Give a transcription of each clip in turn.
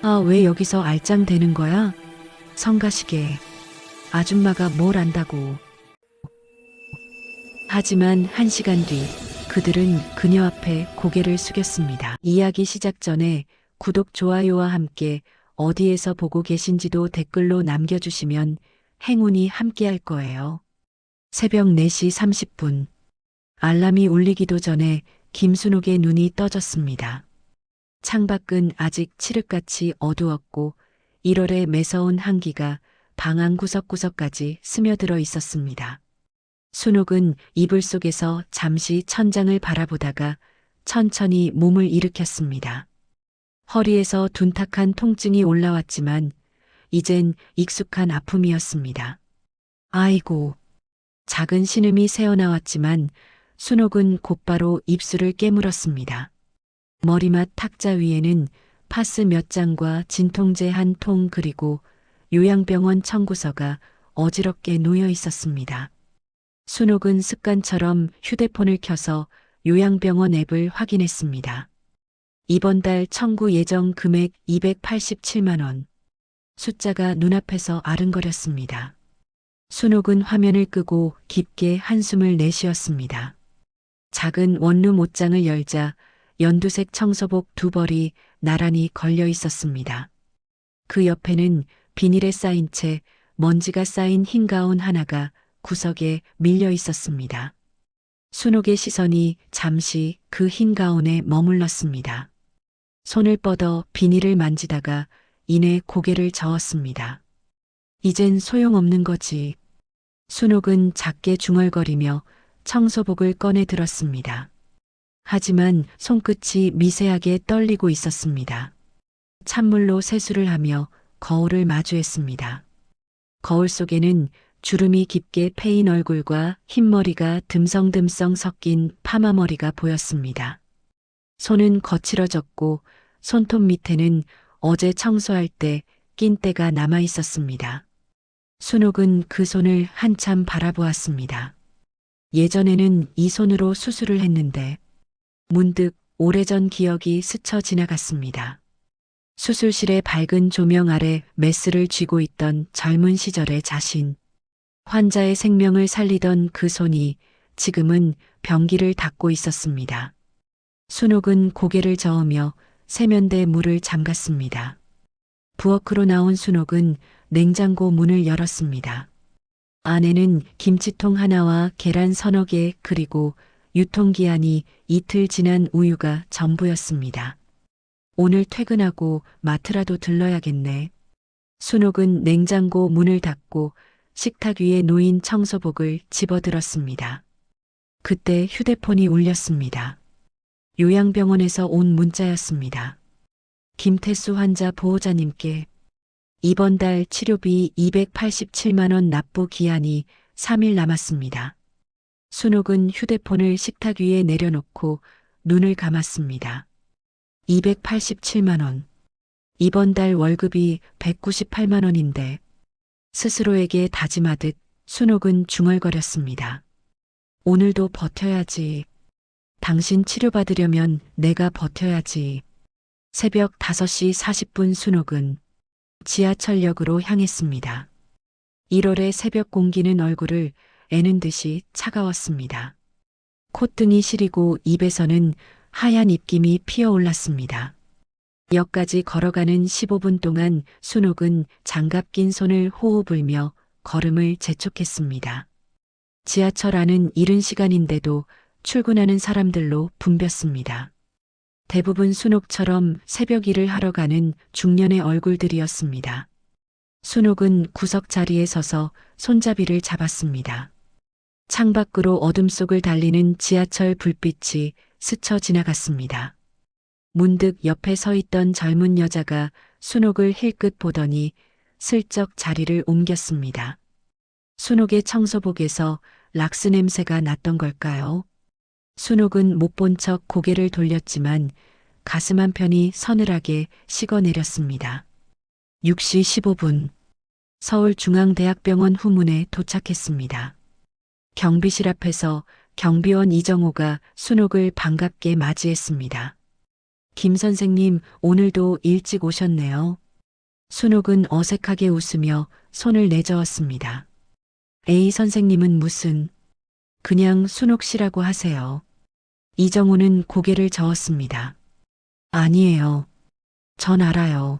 아, 왜 여기서 알짱대는 거야? 성가시게. 아줌마가 뭘 안다고. 하지만 1시간 뒤 그들은 그녀 앞에 고개를 숙였습니다. 이야기 시작 전에 구독, 좋아요와 함께 어디에서 보고 계신지도 댓글로 남겨주시면 행운이 함께할 거예요. 새벽 4시 30분. 알람이 울리기도 전에 김순옥의 눈이 떠졌습니다. 창밖은 아직 칠흑같이 어두웠고 1월의 매서운 한기가 방 안 구석구석까지 스며들어 있었습니다. 순옥은 이불 속에서 잠시 천장을 바라보다가 천천히 몸을 일으켰습니다. 허리에서 둔탁한 통증이 올라왔지만 이젠 익숙한 아픔이었습니다. 아이고. 작은 신음이 새어나왔지만 순옥은 곧바로 입술을 깨물었습니다. 머리맡 탁자 위에는 파스 몇 장과 진통제 한 통 그리고 요양병원 청구서가 어지럽게 놓여 있었습니다. 순옥은 습관처럼 휴대폰을 켜서 요양병원 앱을 확인했습니다. 이번 달 청구 예정 금액 287만 원. 숫자가 눈앞에서 아른거렸습니다. 순옥은 화면을 끄고 깊게 한숨을 내쉬었습니다. 작은 원룸 옷장을 열자 연두색 청소복 2벌이 나란히 걸려 있었습니다. 그 옆에는 비닐에 쌓인 채 먼지가 쌓인 흰 가운 하나가 구석에 밀려 있었습니다. 순옥의 시선이 잠시 그 흰 가운에 머물렀습니다. 손을 뻗어 비닐을 만지다가 이내 고개를 저었습니다. 이젠 소용없는 거지. 순옥은 작게 중얼거리며 청소복을 꺼내 들었습니다. 하지만 손끝이 미세하게 떨리고 있었습니다. 찬물로 세수를 하며 거울을 마주했습니다. 거울 속에는 주름이 깊게 패인 얼굴과 흰머리가 듬성듬성 섞인 파마머리가 보였습니다. 손은 거칠어졌고 손톱 밑에는 어제 청소할 때 낀 때가 남아 있었습니다. 순옥은 그 손을 한참 바라보았습니다. 예전에는 이 손으로 수술을 했는데 문득 오래전 기억이 스쳐 지나갔습니다. 수술실의 밝은 조명 아래 메스를 쥐고 있던 젊은 시절의 자신. 환자의 생명을 살리던 그 손이 지금은 병기를 닦고 있었습니다. 순옥은 고개를 저으며 세면대 물을 잠갔습니다. 부엌으로 나온 순옥은 냉장고 문을 열었습니다. 안에는 김치통 하나와 계란 서너 개 그리고 유통기한이 이틀 지난 우유가 전부였습니다. 오늘 퇴근하고 마트라도 들러야겠네. 순옥은 냉장고 문을 닫고 식탁 위에 놓인 청소복을 집어들었습니다. 그때 휴대폰이 울렸습니다. 요양병원에서 온 문자였습니다. 김태수 환자 보호자님께 이번 달 치료비 287만 원 납부 기한이 3일 남았습니다. 순옥은 휴대폰을 식탁 위에 내려놓고 눈을 감았습니다. 287만 원. 이번 달 월급이 198만 원인데 스스로에게 다짐하듯 순옥은 중얼거렸습니다. 오늘도 버텨야지. 당신 치료받으려면 내가 버텨야지. 새벽 5시 40분 순옥은 지하철역으로 향했습니다. 1월의 새벽 공기는 얼굴을 애는 듯이 차가웠습니다. 콧등이 시리고 입에서는 하얀 입김이 피어올랐습니다. 역까지 걸어가는 15분 동안 순옥은 장갑 낀 손을 호호 불며 걸음을 재촉했습니다. 지하철 안은 이른 시간인데도 출근하는 사람들로 붐볐습니다. 대부분 순옥처럼 새벽 일을 하러 가는 중년의 얼굴들이었습니다. 순옥은 구석 자리에 서서 손잡이를 잡았습니다. 창밖으로 어둠 속을 달리는 지하철 불빛이 스쳐 지나갔습니다. 문득 옆에 서 있던 젊은 여자가 순옥을 힐끗 보더니 슬쩍 자리를 옮겼습니다. 순옥의 청소복에서 락스 냄새가 났던 걸까요? 순옥은 못 본 척 고개를 돌렸지만 가슴 한편이 서늘하게 식어내렸습니다. 6시 15분. 서울중앙대학병원 후문에 도착했습니다. 경비실 앞에서 경비원 이정호가 순옥을 반갑게 맞이했습니다. 김 선생님, 오늘도 일찍 오셨네요. 순옥은 어색하게 웃으며 손을 내저었습니다. A 선생님은 무슨, 그냥 순옥 씨라고 하세요. 이정우는 고개를 저었습니다. 아니에요. 전 알아요.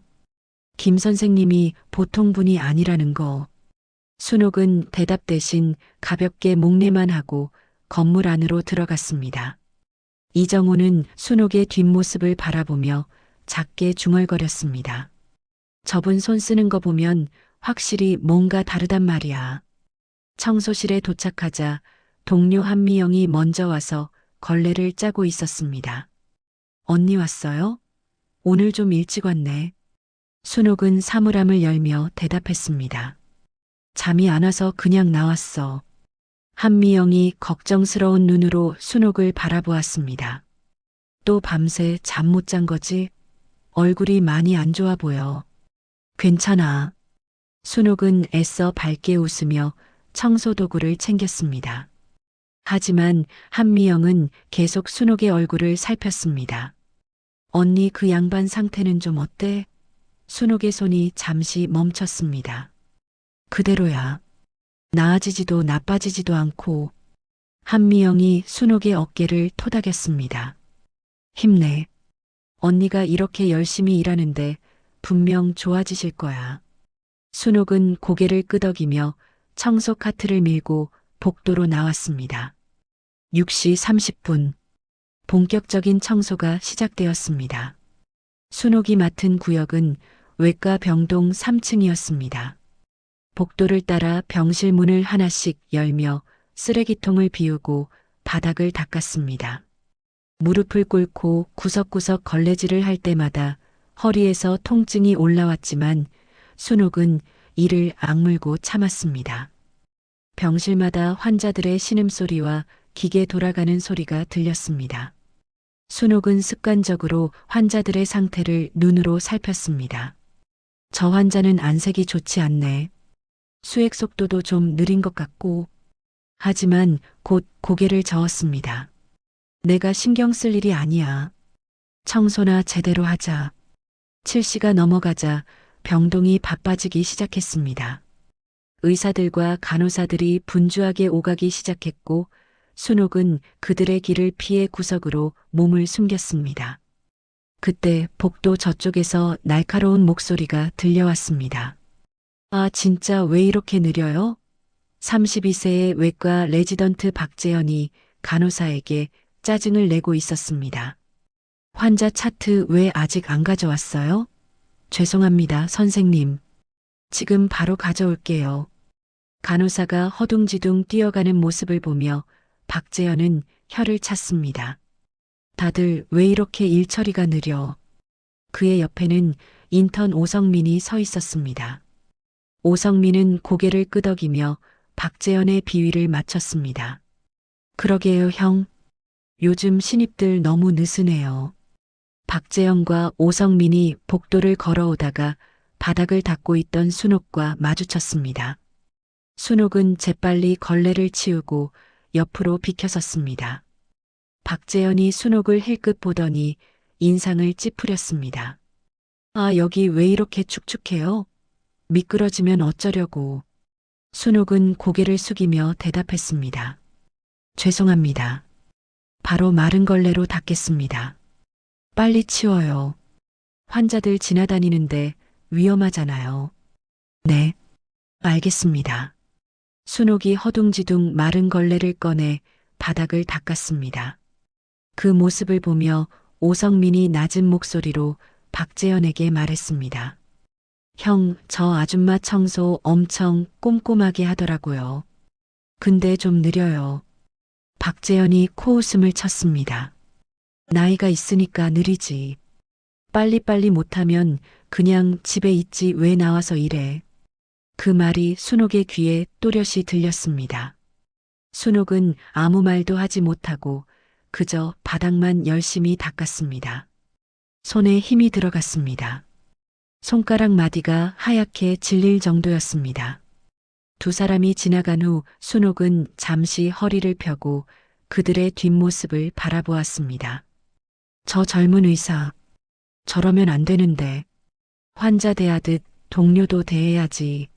김 선생님이 보통 분이 아니라는 거. 순옥은 대답 대신 가볍게 목례만 하고 건물 안으로 들어갔습니다. 이정우는 순옥의 뒷모습을 바라보며 작게 중얼거렸습니다. 저분 손 쓰는 거 보면 확실히 뭔가 다르단 말이야. 청소실에 도착하자 동료 한미영이 먼저 와서 걸레를 짜고 있었습니다. 언니 왔어요? 오늘 좀 일찍 왔네. 순옥은 사물함을 열며 대답했습니다. 잠이 안 와서 그냥 나왔어. 한미영이 걱정스러운 눈으로 순옥을 바라보았습니다. 또 밤새 잠 못 잔 거지? 얼굴이 많이 안 좋아 보여. 괜찮아. 순옥은 애써 밝게 웃으며 청소도구를 챙겼습니다. 하지만 한미영은 계속 순옥의 얼굴을 살폈습니다. 언니 그 양반 상태는 좀 어때? 순옥의 손이 잠시 멈췄습니다. 그대로야. 나아지지도 나빠지지도 않고. 한미영이 순옥의 어깨를 토닥였습니다. 힘내. 언니가 이렇게 열심히 일하는데 분명 좋아지실 거야. 순옥은 고개를 끄덕이며 청소 카트를 밀고 복도로 나왔습니다. 6시 30분. 본격적인 청소가 시작되었습니다. 순옥이 맡은 구역은 외과 병동 3층이었습니다. 복도를 따라 병실 문을 하나씩 열며 쓰레기통을 비우고 바닥을 닦았습니다. 무릎을 꿇고 구석구석 걸레질을 할 때마다 허리에서 통증이 올라왔지만 순옥은 이를 악물고 참았습니다. 병실마다 환자들의 신음소리와 기계 돌아가는 소리가 들렸습니다. 순옥은 습관적으로 환자들의 상태를 눈으로 살폈습니다. 저 환자는 안색이 좋지 않네. 수액 속도도 좀 느린 것 같고. 하지만 곧 고개를 저었습니다. 내가 신경 쓸 일이 아니야. 청소나 제대로 하자. 7시가 넘어가자 병동이 바빠지기 시작했습니다. 의사들과 간호사들이 분주하게 오가기 시작했고 순옥은 그들의 길을 피해 구석으로 몸을 숨겼습니다. 그때 복도 저쪽에서 날카로운 목소리가 들려왔습니다. 아, 진짜 왜 이렇게 느려요? 32세의 외과 레지던트 박재현이 간호사에게 짜증을 내고 있었습니다. 환자 차트 왜 아직 안 가져왔어요? 죄송합니다, 선생님. 지금 바로 가져올게요. 간호사가 허둥지둥 뛰어가는 모습을 보며 박재현은 혀를 찼습니다. 다들 왜 이렇게 일 처리가 느려? 그의 옆에는 인턴 오성민이 서 있었습니다. 오성민은 고개를 끄덕이며 박재현의 비위를 맞췄습니다. 그러게요, 형. 요즘 신입들 너무 느슨해요. 박재현과 오성민이 복도를 걸어오다가 바닥을 닦고 있던 순옥과 마주쳤습니다. 순옥은 재빨리 걸레를 치우고 옆으로 비켜섰습니다. 박재현이 순옥을 힐끗 보더니 인상을 찌푸렸습니다. 아, 여기 왜 이렇게 축축해요? 미끄러지면 어쩌려고. 순옥은 고개를 숙이며 대답했습니다. 죄송합니다. 바로 마른 걸레로 닦겠습니다. 빨리 치워요. 환자들 지나다니는데 위험하잖아요. 네, 알겠습니다. 순옥이 허둥지둥 마른 걸레를 꺼내 바닥을 닦았습니다. 그 모습을 보며 오성민이 낮은 목소리로 박재현에게 말했습니다. 형, 저 아줌마 청소 엄청 꼼꼼하게 하더라고요. 근데 좀 느려요. 박재현이 코웃음을 쳤습니다. 나이가 있으니까 느리지. 빨리빨리 못하면 그냥 집에 있지 왜 나와서 일해. 그 말이 순옥의 귀에 또렷이 들렸습니다. 순옥은 아무 말도 하지 못하고 그저 바닥만 열심히 닦았습니다. 손에 힘이 들어갔습니다. 손가락 마디가 하얗게 질릴 정도였습니다. 두 사람이 지나간 후 순옥은 잠시 허리를 펴고 그들의 뒷모습을 바라보았습니다. 저 젊은 의사, 저러면 안 되는데. 환자 대하듯 동료도 대해야지.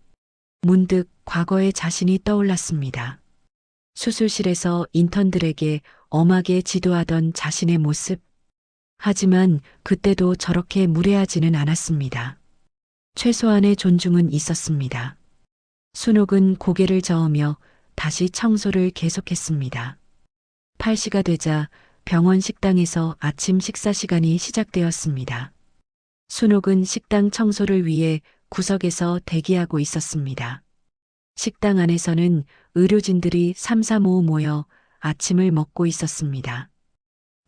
문득 과거의 자신이 떠올랐습니다. 수술실에서 인턴들에게 엄하게 지도하던 자신의 모습. 하지만 그때도 저렇게 무례하지는 않았습니다. 최소한의 존중은 있었습니다. 순옥은 고개를 저으며 다시 청소를 계속했습니다. 8시가 되자 병원 식당에서 아침 식사 시간이 시작되었습니다. 순옥은 식당 청소를 위해 구석에서 대기하고 있었습니다. 식당 안에서는 의료진들이 삼삼오오 모여 아침을 먹고 있었습니다.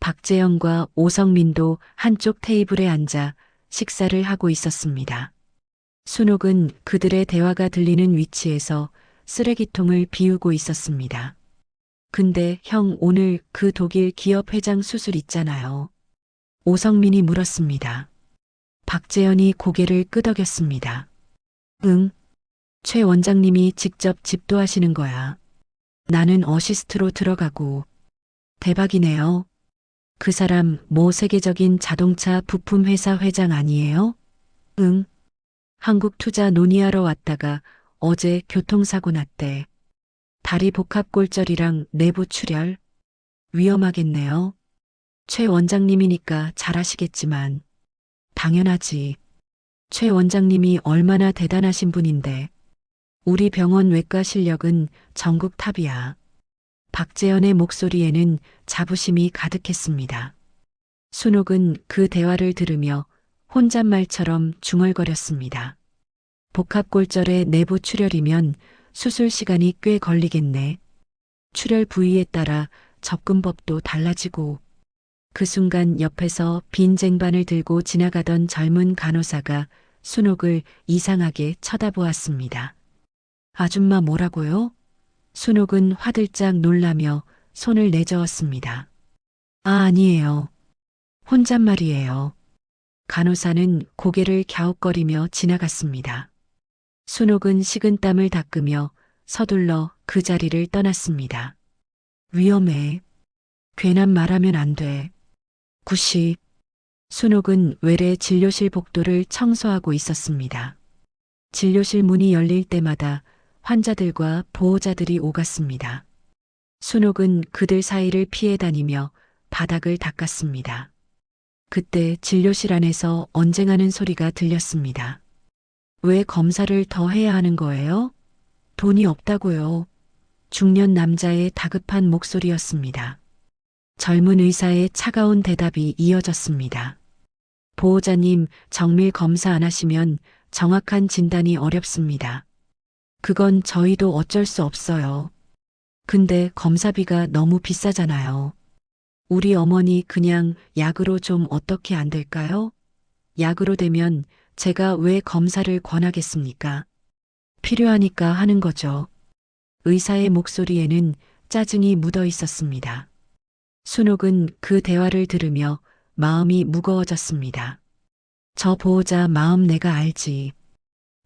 박재영과 오성민도 한쪽 테이블에 앉아 식사를 하고 있었습니다. 순옥은 그들의 대화가 들리는 위치에서 쓰레기통을 비우고 있었습니다. 근데 형 오늘 그 독일 기업 회장 수술 있잖아요. 오성민이 물었습니다. 박재현이 고개를 끄덕였습니다. 응. 최 원장님이 직접 집도하시는 거야. 나는 어시스트로 들어가고. 대박이네요. 그 사람 뭐 세계적인 자동차 부품 회사 회장 아니에요? 응. 한국 투자 논의하러 왔다가 어제 교통사고 났대. 다리 복합골절이랑 내부 출혈. 위험하겠네요. 최 원장님이니까 잘하시겠지만. 당연하지. 최 원장님이 얼마나 대단하신 분인데. 우리 병원 외과 실력은 전국 탑이야. 박재현의 목소리에는 자부심이 가득했습니다. 순옥은 그 대화를 들으며 혼잣말처럼 중얼거렸습니다. 복합골절의 내부 출혈이면 수술 시간이 꽤 걸리겠네. 출혈 부위에 따라 접근법도 달라지고. 그 순간 옆에서 빈 쟁반을 들고 지나가던 젊은 간호사가 순옥을 이상하게 쳐다보았습니다. 아줌마 뭐라고요? 순옥은 화들짝 놀라며 손을 내저었습니다. 아니에요. 혼잣말이에요. 간호사는 고개를 갸웃거리며 지나갔습니다. 순옥은 식은땀을 닦으며 서둘러 그 자리를 떠났습니다. 위험해. 괜한 말하면 안 돼. 90. 순옥은 외래 진료실 복도를 청소하고 있었습니다. 진료실 문이 열릴 때마다 환자들과 보호자들이 오갔습니다. 순옥은 그들 사이를 피해 다니며 바닥을 닦았습니다. 그때 진료실 안에서 언쟁하는 소리가 들렸습니다. 왜 검사를 더 해야 하는 거예요? 돈이 없다고요. 중년 남자의 다급한 목소리였습니다. 젊은 의사의 차가운 대답이 이어졌습니다. 보호자님, 정밀 검사 안 하시면 정확한 진단이 어렵습니다. 그건 저희도 어쩔 수 없어요. 근데 검사비가 너무 비싸잖아요. 우리 어머니 그냥 약으로 좀 어떻게 안 될까요? 약으로 되면 제가 왜 검사를 권하겠습니까? 필요하니까 하는 거죠. 의사의 목소리에는 짜증이 묻어 있었습니다. 순옥은 그 대화를 들으며 마음이 무거워졌습니다. 저 보호자 마음 내가 알지.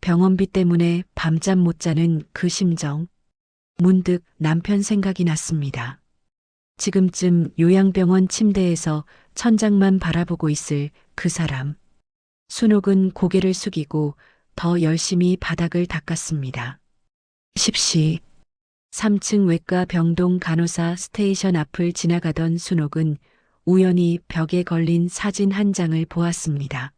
병원비 때문에 밤잠 못 자는 그 심정. 문득 남편 생각이 났습니다. 지금쯤 요양병원 침대에서 천장만 바라보고 있을 그 사람. 순옥은 고개를 숙이고 더 열심히 바닥을 닦았습니다. 10시 3층 외과 병동 간호사 스테이션 앞을 지나가던 순옥은 우연히 벽에 걸린 사진 한 장을 보았습니다.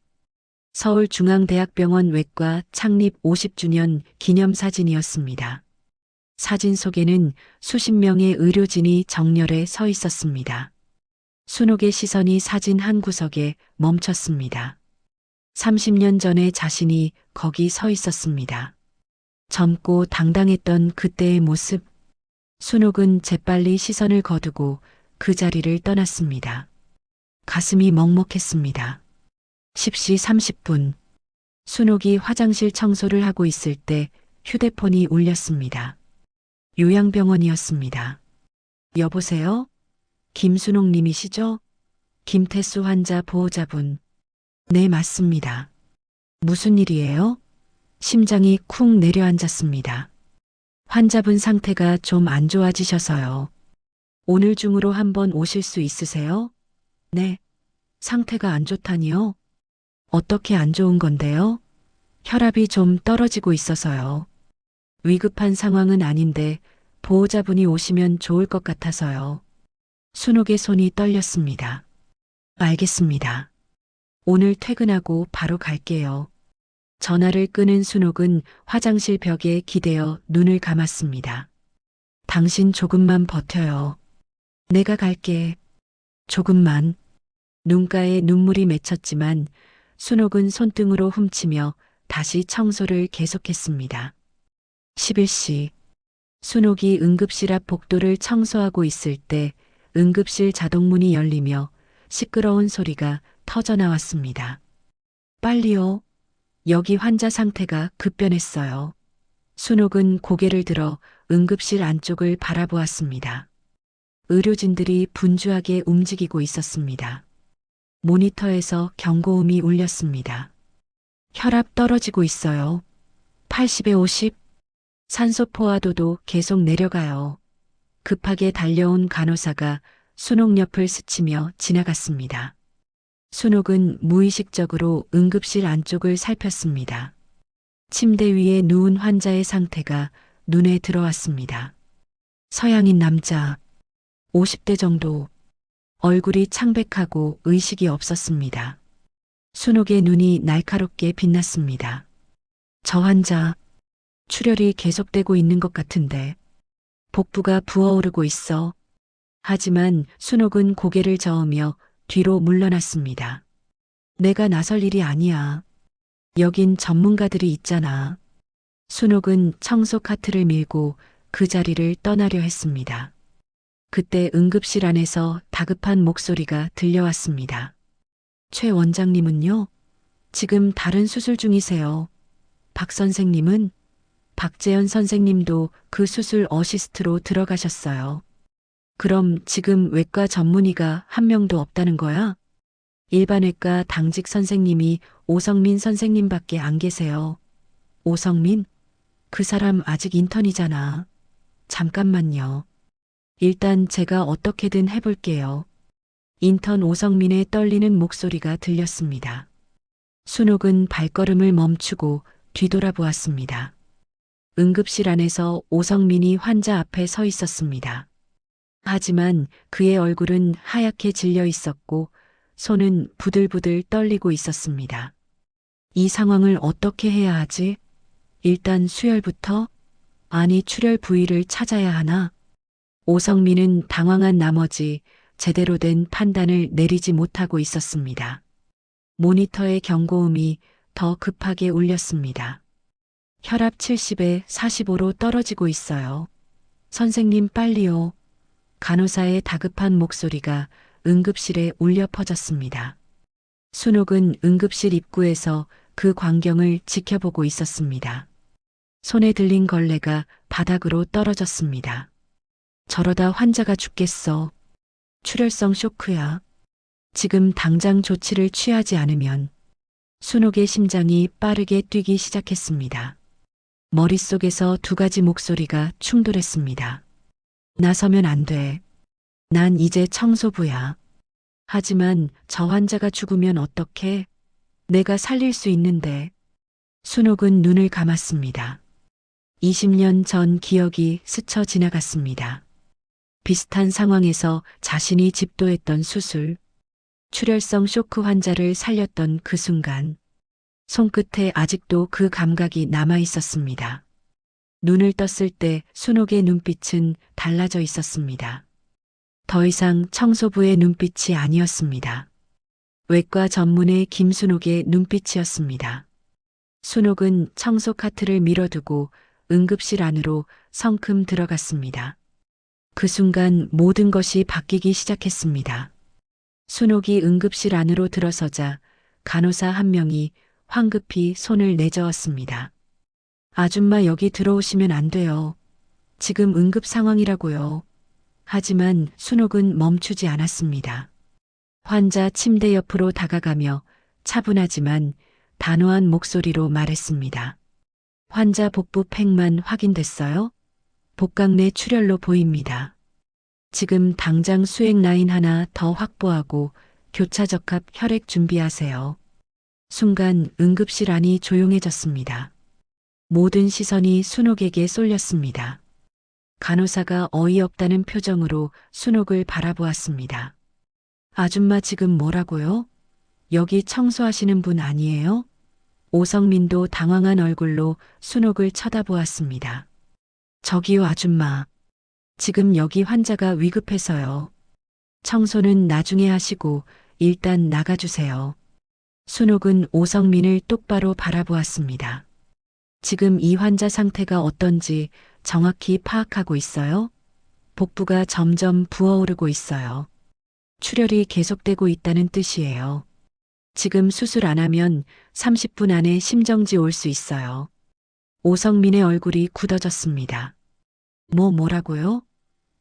서울중앙대학병원 외과 창립 50주년 기념사진이었습니다. 사진 속에는 수십 명의 의료진이 정렬해 서 있었습니다. 순옥의 시선이 사진 한 구석에 멈췄습니다. 30년 전의 자신이 거기 서 있었습니다. 젊고 당당했던 그때의 모습. 순옥은 재빨리 시선을 거두고 그 자리를 떠났습니다. 가슴이 먹먹했습니다. 10시 30분. 순옥이 화장실 청소를 하고 있을 때 휴대폰이 울렸습니다. 요양병원이었습니다. 여보세요? 김순옥 님이시죠? 김태수 환자 보호자분. 네, 맞습니다. 무슨 일이에요? 심장이 쿵 내려앉았습니다. 환자분 상태가 좀 안 좋아지셔서요. 오늘 중으로 한번 오실 수 있으세요? 네. 상태가 안 좋다니요? 어떻게 안 좋은 건데요? 혈압이 좀 떨어지고 있어서요. 위급한 상황은 아닌데 보호자분이 오시면 좋을 것 같아서요. 순옥의 손이 떨렸습니다. 알겠습니다. 오늘 퇴근하고 바로 갈게요. 전화를 끊은 순옥은 화장실 벽에 기대어 눈을 감았습니다. 당신 조금만 버텨요. 내가 갈게. 조금만. 눈가에 눈물이 맺혔지만 순옥은 손등으로 훔치며 다시 청소를 계속했습니다. 11시. 순옥이 응급실 앞 복도를 청소하고 있을 때 응급실 자동문이 열리며 시끄러운 소리가 터져 나왔습니다. 빨리요. 여기 환자 상태가 급변했어요. 순옥은 고개를 들어 응급실 안쪽을 바라보았습니다. 의료진들이 분주하게 움직이고 있었습니다. 모니터에서 경고음이 울렸습니다. 혈압 떨어지고 있어요. 80에 50. 산소 포화도도 계속 내려가요. 급하게 달려온 간호사가 순옥 옆을 스치며 지나갔습니다. 순옥은 무의식적으로 응급실 안쪽을 살폈습니다. 침대 위에 누운 환자의 상태가 눈에 들어왔습니다. 서양인 남자, 50대 정도, 얼굴이 창백하고 의식이 없었습니다. 순옥의 눈이 날카롭게 빛났습니다. 저 환자, 출혈이 계속되고 있는 것 같은데, 복부가 부어오르고 있어. 하지만 순옥은 고개를 저으며 뒤로 물러났습니다. 내가 나설 일이 아니야. 여긴 전문가들이 있잖아. 순옥은 청소 카트를 밀고 그 자리를 떠나려 했습니다. 그때 응급실 안에서 다급한 목소리가 들려왔습니다. 최 원장님은요? 지금 다른 수술 중이세요. 박 선생님은? 박재현 선생님도 그 수술 어시스트로 들어가셨어요. 그럼 지금 외과 전문의가 한 명도 없다는 거야? 일반외과 당직 선생님이 오성민 선생님밖에 안 계세요. 오성민? 그 사람 아직 인턴이잖아. 잠깐만요. 일단 제가 어떻게든 해볼게요. 인턴 오성민의 떨리는 목소리가 들렸습니다. 순옥은 발걸음을 멈추고 뒤돌아보았습니다. 응급실 안에서 오성민이 환자 앞에 서 있었습니다. 하지만 그의 얼굴은 하얗게 질려 있었고 손은 부들부들 떨리고 있었습니다. 이 상황을 어떻게 해야 하지? 일단 수혈부터? 아니 출혈 부위를 찾아야 하나? 오성민은 당황한 나머지 제대로 된 판단을 내리지 못하고 있었습니다. 모니터의 경고음이 더 급하게 울렸습니다. 혈압 70에 45로 떨어지고 있어요. 선생님 빨리요. 간호사의 다급한 목소리가 응급실에 울려 퍼졌습니다. 순옥은 응급실 입구에서 그 광경을 지켜보고 있었습니다. 손에 들린 걸레가 바닥으로 떨어졌습니다. 저러다 환자가 죽겠어. 출혈성 쇼크야. 지금 당장 조치를 취하지 않으면. 순옥의 심장이 빠르게 뛰기 시작했습니다. 머릿속에서 두 가지 목소리가 충돌했습니다. 나서면 안 돼. 난 이제 청소부야. 하지만 저 환자가 죽으면 어떡해? 내가 살릴 수 있는데. 순옥은 눈을 감았습니다. 20년 전 기억이 스쳐 지나갔습니다. 비슷한 상황에서 자신이 집도했던 수술, 출혈성 쇼크 환자를 살렸던 그 순간, 손끝에 아직도 그 감각이 남아 있었습니다. 눈을 떴을 때 순옥의 눈빛은 달라져 있었습니다. 더 이상 청소부의 눈빛이 아니었습니다. 외과 전문의 김순옥의 눈빛이었습니다. 순옥은 청소 카트를 밀어두고 응급실 안으로 성큼 들어갔습니다. 그 순간 모든 것이 바뀌기 시작했습니다. 순옥이 응급실 안으로 들어서자 간호사 한 명이 황급히 손을 내저었습니다. 아줌마 여기 들어오시면 안 돼요. 지금 응급 상황이라고요. 하지만 순옥은 멈추지 않았습니다. 환자 침대 옆으로 다가가며 차분하지만 단호한 목소리로 말했습니다. 환자 복부 팩만 확인됐어요? 복강 내 출혈로 보입니다. 지금 당장 수액 라인 하나 더 확보하고 교차 적합 혈액 준비하세요. 순간 응급실 안이 조용해졌습니다. 모든 시선이 순옥에게 쏠렸습니다. 간호사가 어이없다는 표정으로 순옥을 바라보았습니다. 아줌마 지금 뭐라고요? 여기 청소하시는 분 아니에요? 오성민도 당황한 얼굴로 순옥을 쳐다보았습니다. 저기요 아줌마. 지금 여기 환자가 위급해서요. 청소는 나중에 하시고 일단 나가주세요. 순옥은 오성민을 똑바로 바라보았습니다. 지금 이 환자 상태가 어떤지 정확히 파악하고 있어요? 복부가 점점 부어오르고 있어요. 출혈이 계속되고 있다는 뜻이에요. 지금 수술 안 하면 30분 안에 심정지 올 수 있어요. 오성민의 얼굴이 굳어졌습니다. 뭐라고요?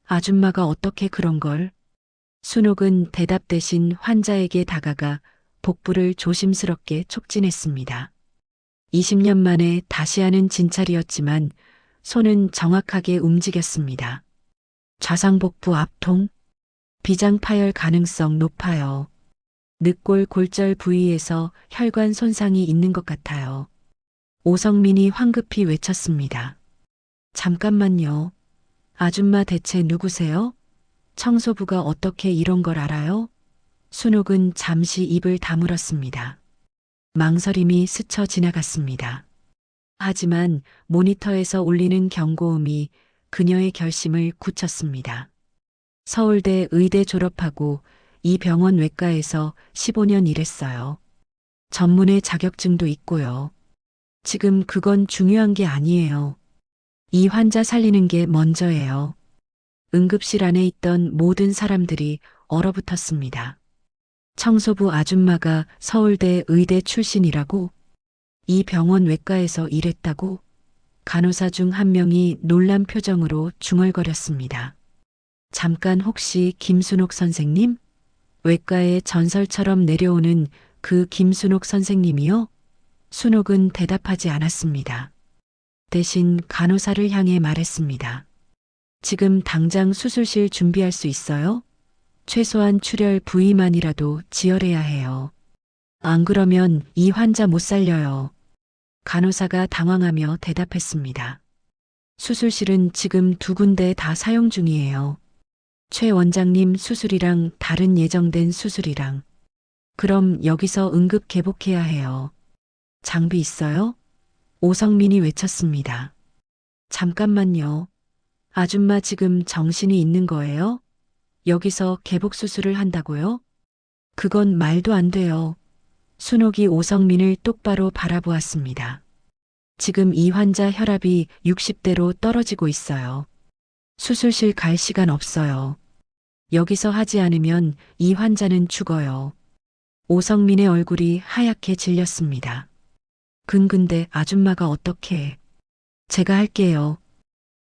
아줌마가 어떻게 그런 걸? 순옥은 대답 대신 환자에게 다가가 복부를 조심스럽게 촉진했습니다. 20년 만에 다시 하는 진찰이었지만 손은 정확하게 움직였습니다. 좌상복부 압통, 비장 파열 가능성 높아요. 늑골 골절 부위에서 혈관 손상이 있는 것 같아요. 오성민이 황급히 외쳤습니다. 잠깐만요. 아줌마 대체 누구세요? 청소부가 어떻게 이런 걸 알아요? 순옥은 잠시 입을 다물었습니다. 망설임이 스쳐 지나갔습니다. 하지만 모니터에서 울리는 경고음이 그녀의 결심을 굳혔습니다. 서울대 의대 졸업하고 이 병원 외과에서 15년 일했어요. 전문의 자격증도 있고요. 지금 그건 중요한 게 아니에요. 이 환자 살리는 게 먼저예요. 응급실 안에 있던 모든 사람들이 얼어붙었습니다. 청소부 아줌마가 서울대 의대 출신이라고? 이 병원 외과에서 일했다고? 간호사 중 한 명이 놀란 표정으로 중얼거렸습니다. 잠깐 혹시 김순옥 선생님? 외과의 전설처럼 내려오는 그 김순옥 선생님이요? 순옥은 대답하지 않았습니다. 대신 간호사를 향해 말했습니다. 지금 당장 수술실 준비할 수 있어요? 최소한 출혈 부위만이라도 지혈해야 해요. 안 그러면 이 환자 못 살려요. 간호사가 당황하며 대답했습니다. 수술실은 지금 2군데 다 사용 중이에요. 최 원장님 수술이랑 다른 예정된 수술이랑. 그럼 여기서 응급 개복해야 해요. 장비 있어요? 오성민이 외쳤습니다. 잠깐만요. 아줌마 지금 정신이 있는 거예요? 여기서 개복 수술을 한다고요? 그건 말도 안 돼요. 순옥이 오성민을 똑바로 바라보았습니다. 지금 이 환자 혈압이 60대로 떨어지고 있어요. 수술실 갈 시간 없어요. 여기서 하지 않으면 이 환자는 죽어요. 오성민의 얼굴이 하얗게 질렸습니다. 근데 아줌마가 어떻게? 제가 할게요.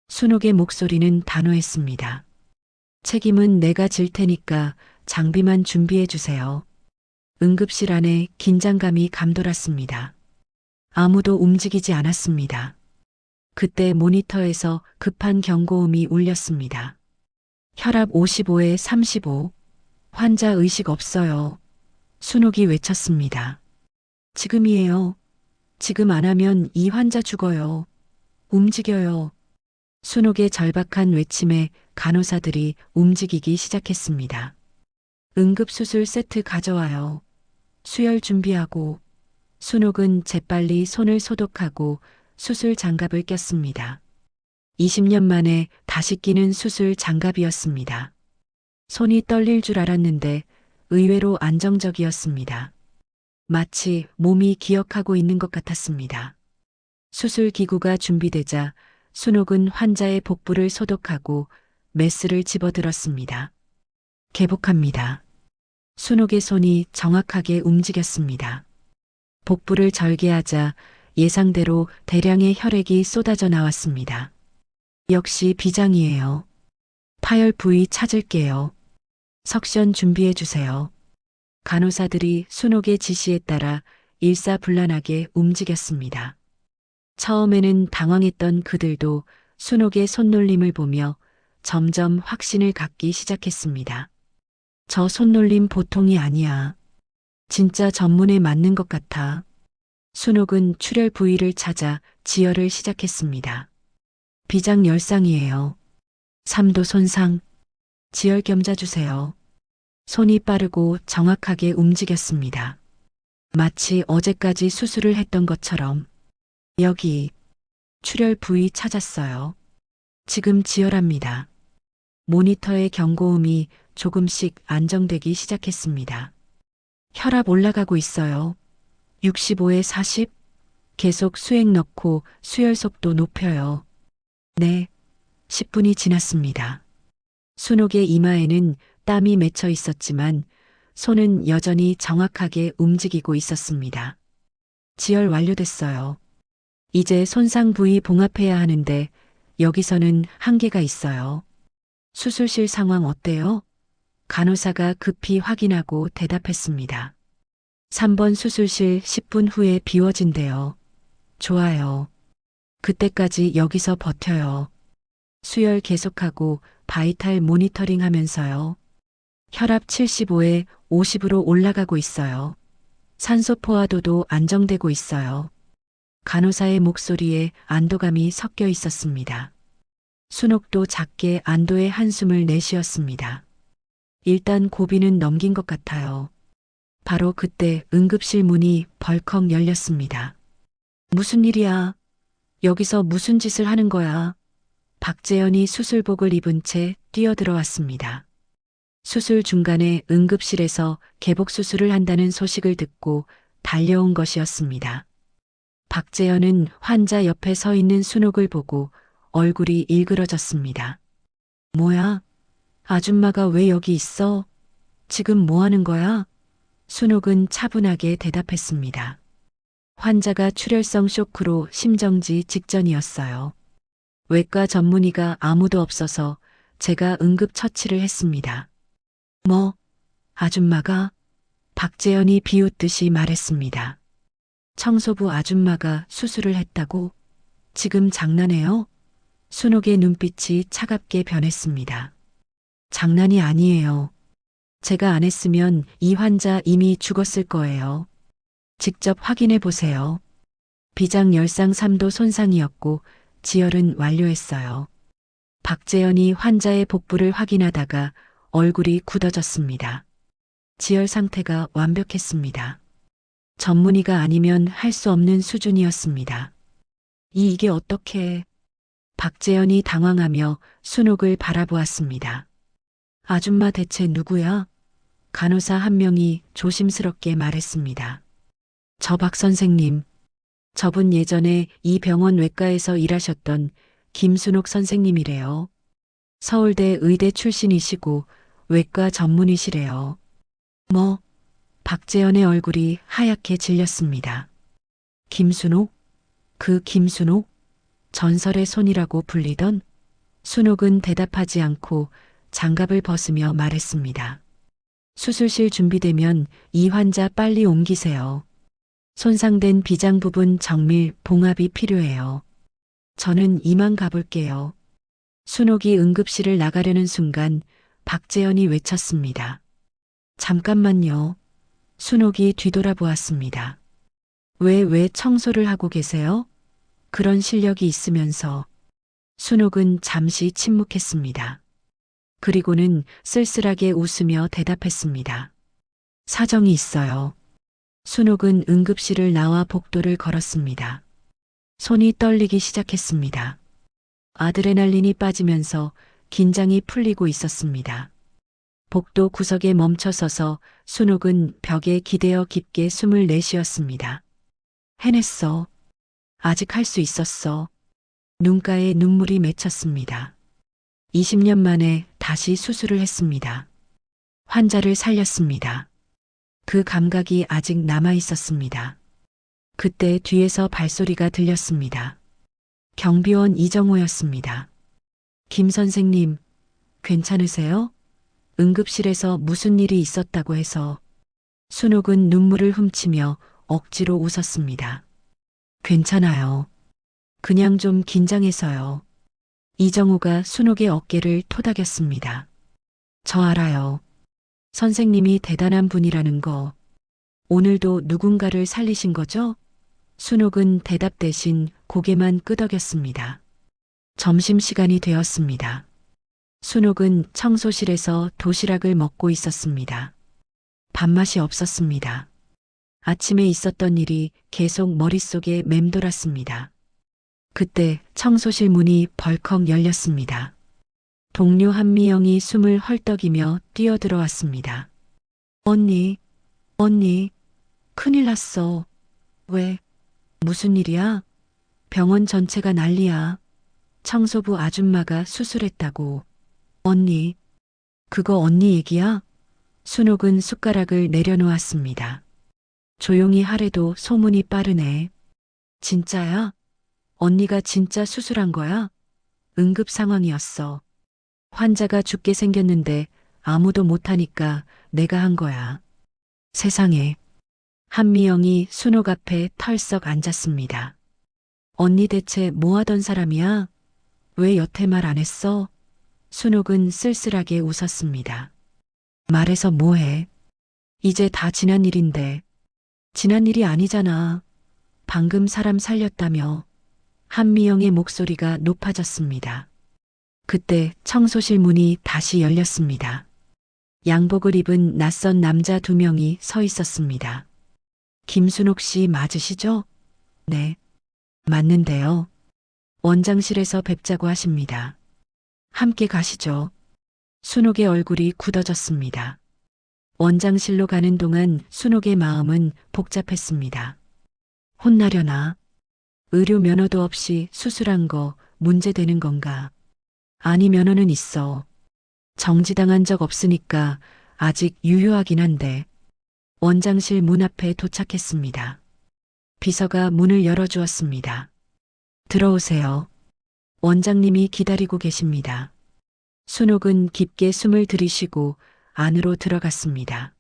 순옥의 목소리는 단호했습니다. 책임은 내가 질 테니까 장비만 준비해 주세요. 응급실 안에 긴장감이 감돌았습니다. 아무도 움직이지 않았습니다. 그때 모니터에서 급한 경고음이 울렸습니다. 혈압 55에 35. 환자 의식 없어요. 순옥이 외쳤습니다. 지금이에요. 지금 안 하면 이 환자 죽어요. 움직여요. 순옥의 절박한 외침에 간호사들이 움직이기 시작했습니다. 응급수술 세트 가져와요. 수혈 준비하고. 순옥은 재빨리 손을 소독하고 수술 장갑을 꼈습니다. 20년 만에 다시 끼는 수술 장갑이었습니다. 손이 떨릴 줄 알았는데 의외로 안정적이었습니다. 마치 몸이 기억하고 있는 것 같았습니다. 수술 기구가 준비되자 순옥은 환자의 복부를 소독하고 메스를 집어들었습니다. 개복합니다. 순옥의 손이 정확하게 움직였습니다. 복부를 절개하자 예상대로 대량의 혈액이 쏟아져 나왔습니다. 역시 비장이에요. 파열 부위 찾을게요. 석션 준비해 주세요. 간호사들이 순옥의 지시에 따라 일사불란하게 움직였습니다. 처음에는 당황했던 그들도 순옥의 손놀림을 보며 점점 확신을 갖기 시작했습니다. 저 손놀림 보통이 아니야. 진짜 전문에 맞는 것 같아. 순옥은 출혈 부위를 찾아 지혈을 시작했습니다. 비장 열상이에요. 3도 손상. 지혈 겸자 주세요. 손이 빠르고 정확하게 움직였습니다. 마치 어제까지 수술을 했던 것처럼. 여기 출혈 부위 찾았어요. 지금 지혈합니다. 모니터의 경고음이 조금씩 안정되기 시작했습니다. 혈압 올라가고 있어요. 65에 40. 계속 수액 넣고 수혈 속도 높여요. 네. 10분이 지났습니다. 순옥의 이마에는 땀이 맺혀 있었지만 손은 여전히 정확하게 움직이고 있었습니다. 지혈 완료됐어요. 이제 손상 부위 봉합해야 하는데 여기서는 한계가 있어요. 수술실 상황 어때요? 간호사가 급히 확인하고 대답했습니다. 3번 수술실 10분 후에 비워진대요. 좋아요. 그때까지 여기서 버텨요. 수혈 계속하고 바이탈 모니터링 하면서요. 혈압 75에 50으로 올라가고 있어요. 산소 포화도도 안정되고 있어요. 간호사의 목소리에 안도감이 섞여 있었습니다. 순옥도 작게 안도의 한숨을 내쉬었습니다. 일단 고비는 넘긴 것 같아요. 바로 그때 응급실 문이 벌컥 열렸습니다. 무슨 일이야? 여기서 무슨 짓을 하는 거야? 박재현이 수술복을 입은 채 뛰어들어왔습니다. 수술 중간에 응급실에서 개복 수술을 한다는 소식을 듣고 달려온 것이었습니다. 박재현은 환자 옆에 서 있는 순옥을 보고 얼굴이 일그러졌습니다. 뭐야? 아줌마가 왜 여기 있어? 지금 뭐 하는 거야? 순옥은 차분하게 대답했습니다. 환자가 출혈성 쇼크로 심정지 직전이었어요. 외과 전문의가 아무도 없어서 제가 응급 처치를 했습니다. 뭐? 아줌마가? 박재현이 비웃듯이 말했습니다. 청소부 아줌마가 수술을 했다고? 지금 장난해요? 순옥의 눈빛이 차갑게 변했습니다. 장난이 아니에요. 제가 안 했으면 이 환자 이미 죽었을 거예요. 직접 확인해 보세요. 비장 열상 3도 손상이었고 지혈은 완료했어요. 박재현이 환자의 복부를 확인하다가 얼굴이 굳어졌습니다. 지혈 상태가 완벽했습니다. 전문의가 아니면 할 수 없는 수준이었습니다. 이게 어떻게... 박재현이 당황하며 순옥을 바라보았습니다. 아줌마 대체 누구야? 간호사 한 명이 조심스럽게 말했습니다. 저 박 선생님. 저분 예전에 이 병원 외과에서 일하셨던 김순옥 선생님이래요. 서울대 의대 출신이시고 외과 전문의시래요. 뭐? 박재현의 얼굴이 하얗게 질렸습니다. 김순옥? 그 김순옥? 전설의 손이라고 불리던? 순옥은 대답하지 않고 장갑을 벗으며 말했습니다. 수술실 준비되면 이 환자 빨리 옮기세요. 손상된 비장 부분 정밀 봉합이 필요해요. 저는 이만 가볼게요. 순옥이 응급실을 나가려는 순간 박재현이 외쳤습니다. 잠깐만요. 순옥이 뒤돌아보았습니다. 왜 청소를 하고 계세요? 그런 실력이 있으면서. 순옥은 잠시 침묵했습니다. 그리고는 쓸쓸하게 웃으며 대답했습니다. 사정이 있어요. 순옥은 응급실을 나와 복도를 걸었습니다. 손이 떨리기 시작했습니다. 아드레날린이 빠지면서 긴장이 풀리고 있었습니다. 복도 구석에 멈춰서서 순옥은 벽에 기대어 깊게 숨을 내쉬었습니다. 해냈어. 아직 할 수 있었어. 눈가에 눈물이 맺혔습니다. 20년 만에 다시 수술을 했습니다. 환자를 살렸습니다. 그 감각이 아직 남아 있었습니다. 그때 뒤에서 발소리가 들렸습니다. 경비원 이정호였습니다. 김 선생님, 괜찮으세요? 응급실에서 무슨 일이 있었다고 해서. 순옥은 눈물을 훔치며 억지로 웃었습니다. 괜찮아요. 그냥 좀 긴장해서요. 이정호가 순옥의 어깨를 토닥였습니다. 저 알아요. 선생님이 대단한 분이라는 거. 오늘도 누군가를 살리신 거죠? 순옥은 대답 대신 고개만 끄덕였습니다. 점심시간이 되었습니다. 순옥은 청소실에서 도시락을 먹고 있었습니다. 밥맛이 없었습니다. 아침에 있었던 일이 계속 머릿속에 맴돌았습니다. 그때 청소실 문이 벌컥 열렸습니다. 동료 한미영이 숨을 헐떡이며 뛰어들어왔습니다. 언니, 언니, 큰일 났어. 왜? 무슨 일이야? 병원 전체가 난리야. 청소부 아줌마가 수술했다고. 언니, 그거 언니 얘기야? 순옥은 숟가락을 내려놓았습니다. 조용히 하래도 소문이 빠르네. 진짜야? 언니가 진짜 수술한 거야? 응급 상황이었어. 환자가 죽게 생겼는데 아무도 못하니까 내가 한 거야. 세상에. 한미영이 순옥 앞에 털썩 앉았습니다. 언니 대체 뭐 하던 사람이야? 왜 여태 말 안 했어? 순옥은 쓸쓸하게 웃었습니다. 말해서 뭐해? 이제 다 지난 일인데. 지난 일이 아니잖아. 방금 사람 살렸다며. 한미영의 목소리가 높아졌습니다. 그때 청소실 문이 다시 열렸습니다. 양복을 입은 낯선 남자 2명이 서 있었습니다. 김순옥 씨 맞으시죠? 네. 맞는데요. 원장실에서 뵙자고 하십니다. 함께 가시죠. 순옥의 얼굴이 굳어졌습니다. 원장실로 가는 동안 순옥의 마음은 복잡했습니다. 혼나려나? 의료 면허도 없이 수술한 거 문제되는 건가? 아니 면허는 있어. 정지당한 적 없으니까 아직 유효하긴 한데. 원장실 문 앞에 도착했습니다. 비서가 문을 열어주었습니다. 들어오세요. 원장님이 기다리고 계십니다. 순옥은 깊게 숨을 들이쉬고 안으로 들어갔습니다.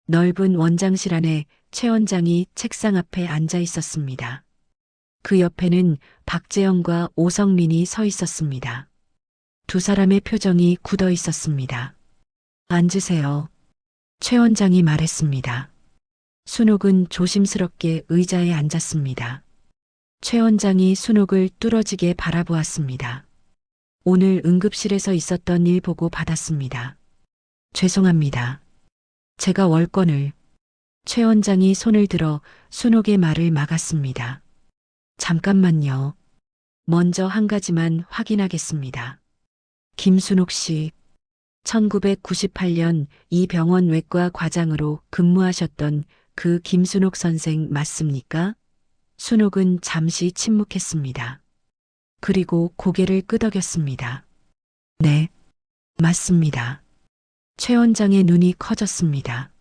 넓은 원장실 안에 최 원장이 책상 앞에 앉아 있었습니다. 그 옆에는 박재영과 오성민이 서 있었습니다. 2 사람의 표정이 굳어 있었습니다. 앉으세요. 최 원장이 말했습니다. 순옥은 조심스럽게 의자에 앉았습니다. 최 원장이 순옥을 뚫어지게 바라보았습니다. 오늘 응급실에서 있었던 일 보고 받았습니다. 죄송합니다. 제가 월권을. 최 원장이 손을 들어 순옥의 말을 막았습니다. 잠깐만요. 먼저 한 가지만 확인하겠습니다. 김순옥 씨, 1998년 이 병원 외과 과장으로 근무하셨던 그 김순옥 선생 맞습니까? 순옥은 잠시 침묵했습니다. 그리고 고개를 끄덕였습니다. 네, 맞습니다. 최 원장의 눈이 커졌습니다.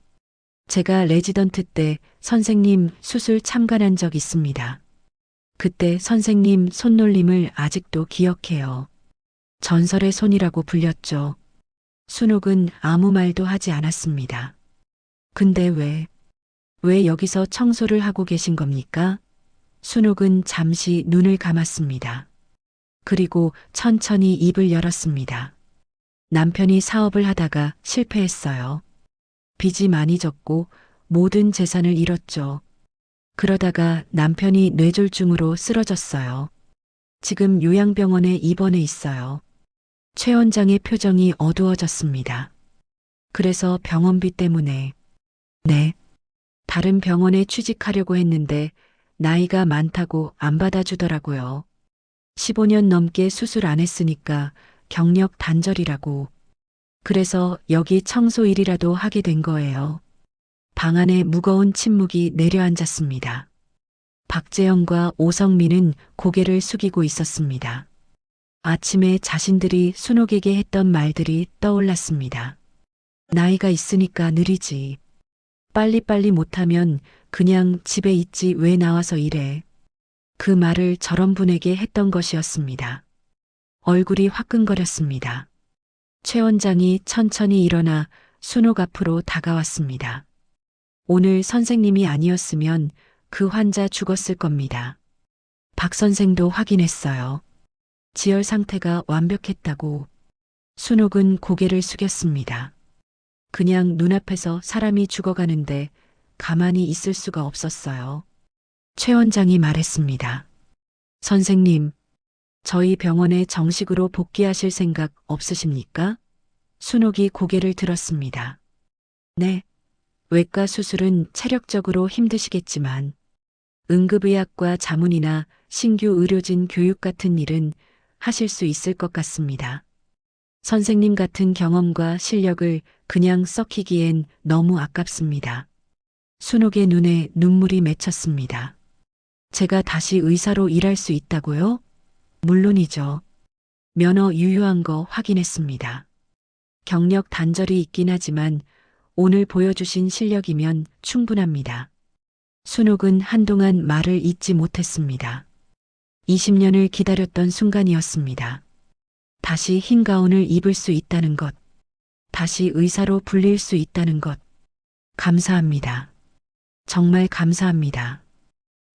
제가 레지던트 때 선생님 수술 참관한 적 있습니다. 그때 선생님 손놀림을 아직도 기억해요. 전설의 손이라고 불렸죠. 순옥은 아무 말도 하지 않았습니다. 근데 왜 여기서 청소를 하고 계신 겁니까? 순옥은 잠시 눈을 감았습니다. 그리고 천천히 입을 열었습니다. 남편이 사업을 하다가 실패했어요. 빚이 많이 졌고 모든 재산을 잃었죠. 그러다가 남편이 뇌졸중으로 쓰러졌어요. 지금 요양병원에 입원해 있어요. 최 원장의 표정이 어두워졌습니다. 그래서 병원비 때문에. 네. 다른 병원에 취직하려고 했는데 나이가 많다고 안 받아주더라고요. 15년 넘게 수술 안 했으니까 경력 단절이라고. 그래서 여기 청소 일이라도 하게 된 거예요. 방 안에 무거운 침묵이 내려앉았습니다. 박재영과 오성민은 고개를 숙이고 있었습니다. 아침에 자신들이 순옥에게 했던 말들이 떠올랐습니다. 나이가 있으니까 느리지. 빨리빨리 못하면 그냥 집에 있지 왜 나와서 일해. 그 말을 저런 분에게 했던 것이었습니다. 얼굴이 화끈거렸습니다. 최 원장이 천천히 일어나 순옥 앞으로 다가왔습니다. 오늘 선생님이 아니었으면 그 환자 죽었을 겁니다. 박 선생도 확인했어요. 지혈 상태가 완벽했다고. 순옥은 고개를 숙였습니다. 그냥 눈앞에서 사람이 죽어가는데 가만히 있을 수가 없었어요. 최 원장이 말했습니다. 선생님, 저희 병원에 정식으로 복귀하실 생각 없으십니까? 순옥이 고개를 들었습니다. 네, 외과 수술은 체력적으로 힘드시겠지만 응급의학과 자문이나 신규 의료진 교육 같은 일은 하실 수 있을 것 같습니다. 선생님 같은 경험과 실력을 그냥 썩히기엔 너무 아깝습니다. 순옥의 눈에 눈물이 맺혔습니다. 제가 다시 의사로 일할 수 있다고요? 물론이죠. 면허 유효한 거 확인했습니다. 경력 단절이 있긴 하지만 오늘 보여주신 실력이면 충분합니다. 순옥은 한동안 말을 잇지 못했습니다. 20년을 기다렸던 순간이었습니다. 다시 흰 가운을 입을 수 있다는 것, 다시 의사로 불릴 수 있다는 것. 감사합니다. 정말 감사합니다.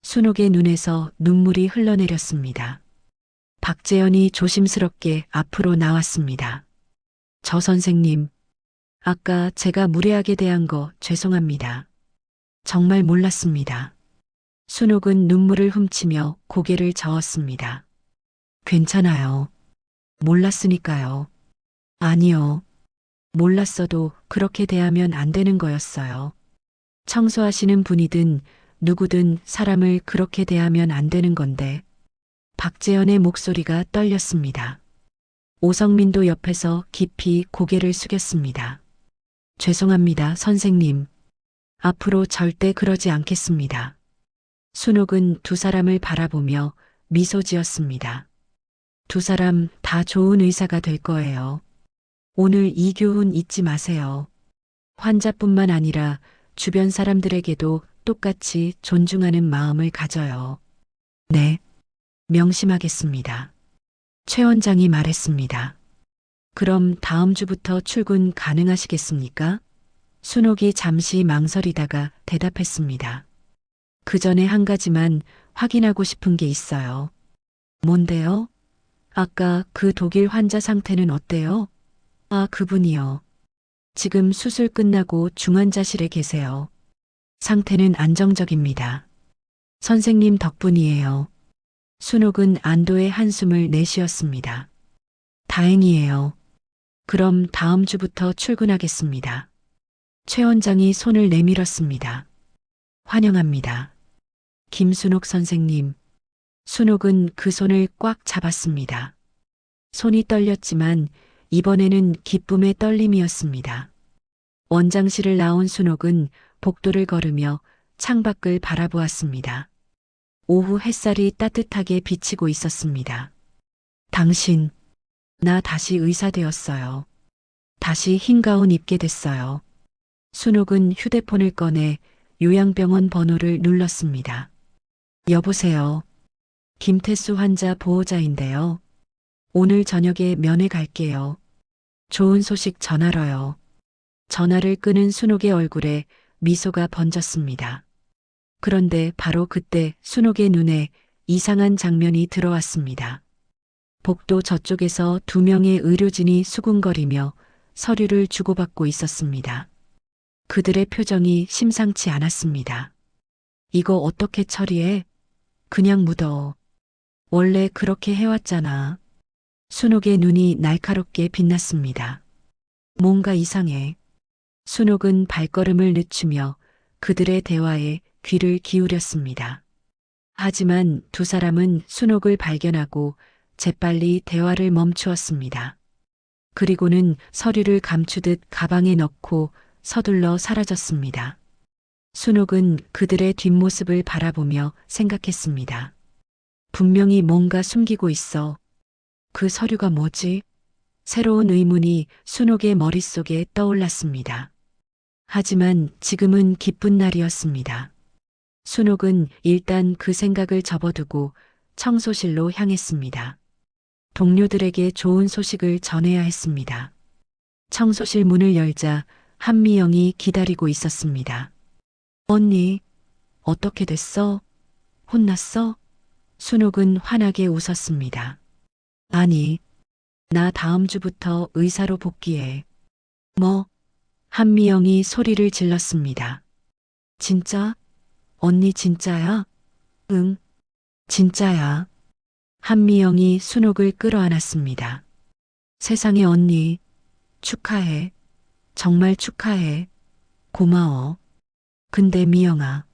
순옥의 눈에서 눈물이 흘러내렸습니다. 박재현이 조심스럽게 앞으로 나왔습니다. 저 선생님, 아까 제가 무례하게 대한 거 죄송합니다. 정말 몰랐습니다. 순옥은 눈물을 훔치며 고개를 저었습니다. 괜찮아요. 몰랐으니까요. 아니요. 몰랐어도 그렇게 대하면 안 되는 거였어요. 청소하시는 분이든 누구든 사람을 그렇게 대하면 안 되는 건데. 박재현의 목소리가 떨렸습니다. 오성민도 옆에서 깊이 고개를 숙였습니다. 죄송합니다, 선생님. 앞으로 절대 그러지 않겠습니다. 순옥은 두 사람을 바라보며 미소 지었습니다. 두 사람 다 좋은 의사가 될 거예요. 오늘 이 교훈 잊지 마세요. 환자뿐만 아니라 주변 사람들에게도 똑같이 존중하는 마음을 가져요. 네, 명심하겠습니다. 최 원장이 말했습니다. 그럼 다음 주부터 출근 가능하시겠습니까? 순옥이 잠시 망설이다가 대답했습니다. 그 전에 한 가지만 확인하고 싶은 게 있어요. 뭔데요? 아까 그 독일 환자 상태는 어때요? 아, 그분이요. 지금 수술 끝나고 중환자실에 계세요. 상태는 안정적입니다. 선생님 덕분이에요. 순옥은 안도의 한숨을 내쉬었습니다. 다행이에요. 그럼 다음 주부터 출근하겠습니다. 최 원장이 손을 내밀었습니다. 환영합니다. 김순옥 선생님. 순옥은 그 손을 꽉 잡았습니다. 손이 떨렸지만 이번에는 기쁨의 떨림이었습니다. 원장실을 나온 순옥은 복도를 걸으며 창밖을 바라보았습니다. 오후 햇살이 따뜻하게 비치고 있었습니다. 당신, 나 다시 의사 되었어요. 다시 흰 가운 입게 됐어요. 순옥은 휴대폰을 꺼내 요양병원 번호를 눌렀습니다. 여보세요. 김태수 환자 보호자인데요. 오늘 저녁에 면회 갈게요. 좋은 소식 전하러요. 전화를 끄는 순옥의 얼굴에 미소가 번졌습니다. 그런데 바로 그때 순옥의 눈에 이상한 장면이 들어왔습니다. 복도 저쪽에서 두 명의 의료진이 수군거리며 서류를 주고받고 있었습니다. 그들의 표정이 심상치 않았습니다. 이거 어떻게 처리해? 그냥 묻어. 원래 그렇게 해왔잖아. 순옥의 눈이 날카롭게 빛났습니다. 뭔가 이상해. 순옥은 발걸음을 늦추며 그들의 대화에 귀를 기울였습니다. 하지만 두 사람은 순옥을 발견하고 재빨리 대화를 멈추었습니다. 그리고는 서류를 감추듯 가방에 넣고 서둘러 사라졌습니다. 순옥은 그들의 뒷모습을 바라보며 생각했습니다. 분명히 뭔가 숨기고 있어. 그 서류가 뭐지? 새로운 의문이 순옥의 머릿속에 떠올랐습니다. 하지만 지금은 기쁜 날이었습니다. 순옥은 일단 그 생각을 접어두고 청소실로 향했습니다. 동료들에게 좋은 소식을 전해야 했습니다. 청소실 문을 열자 한미영이 기다리고 있었습니다. 언니, 어떻게 됐어? 혼났어? 순옥은 환하게 웃었습니다. 아니, 나 다음 주부터 의사로 복귀해. 뭐? 한미영이 소리를 질렀습니다. 진짜? 언니 진짜야? 응, 진짜야. 한미영이 순옥을 끌어안았습니다. 세상에 언니, 축하해. 정말 축하해. 고마워. 근데 미영아.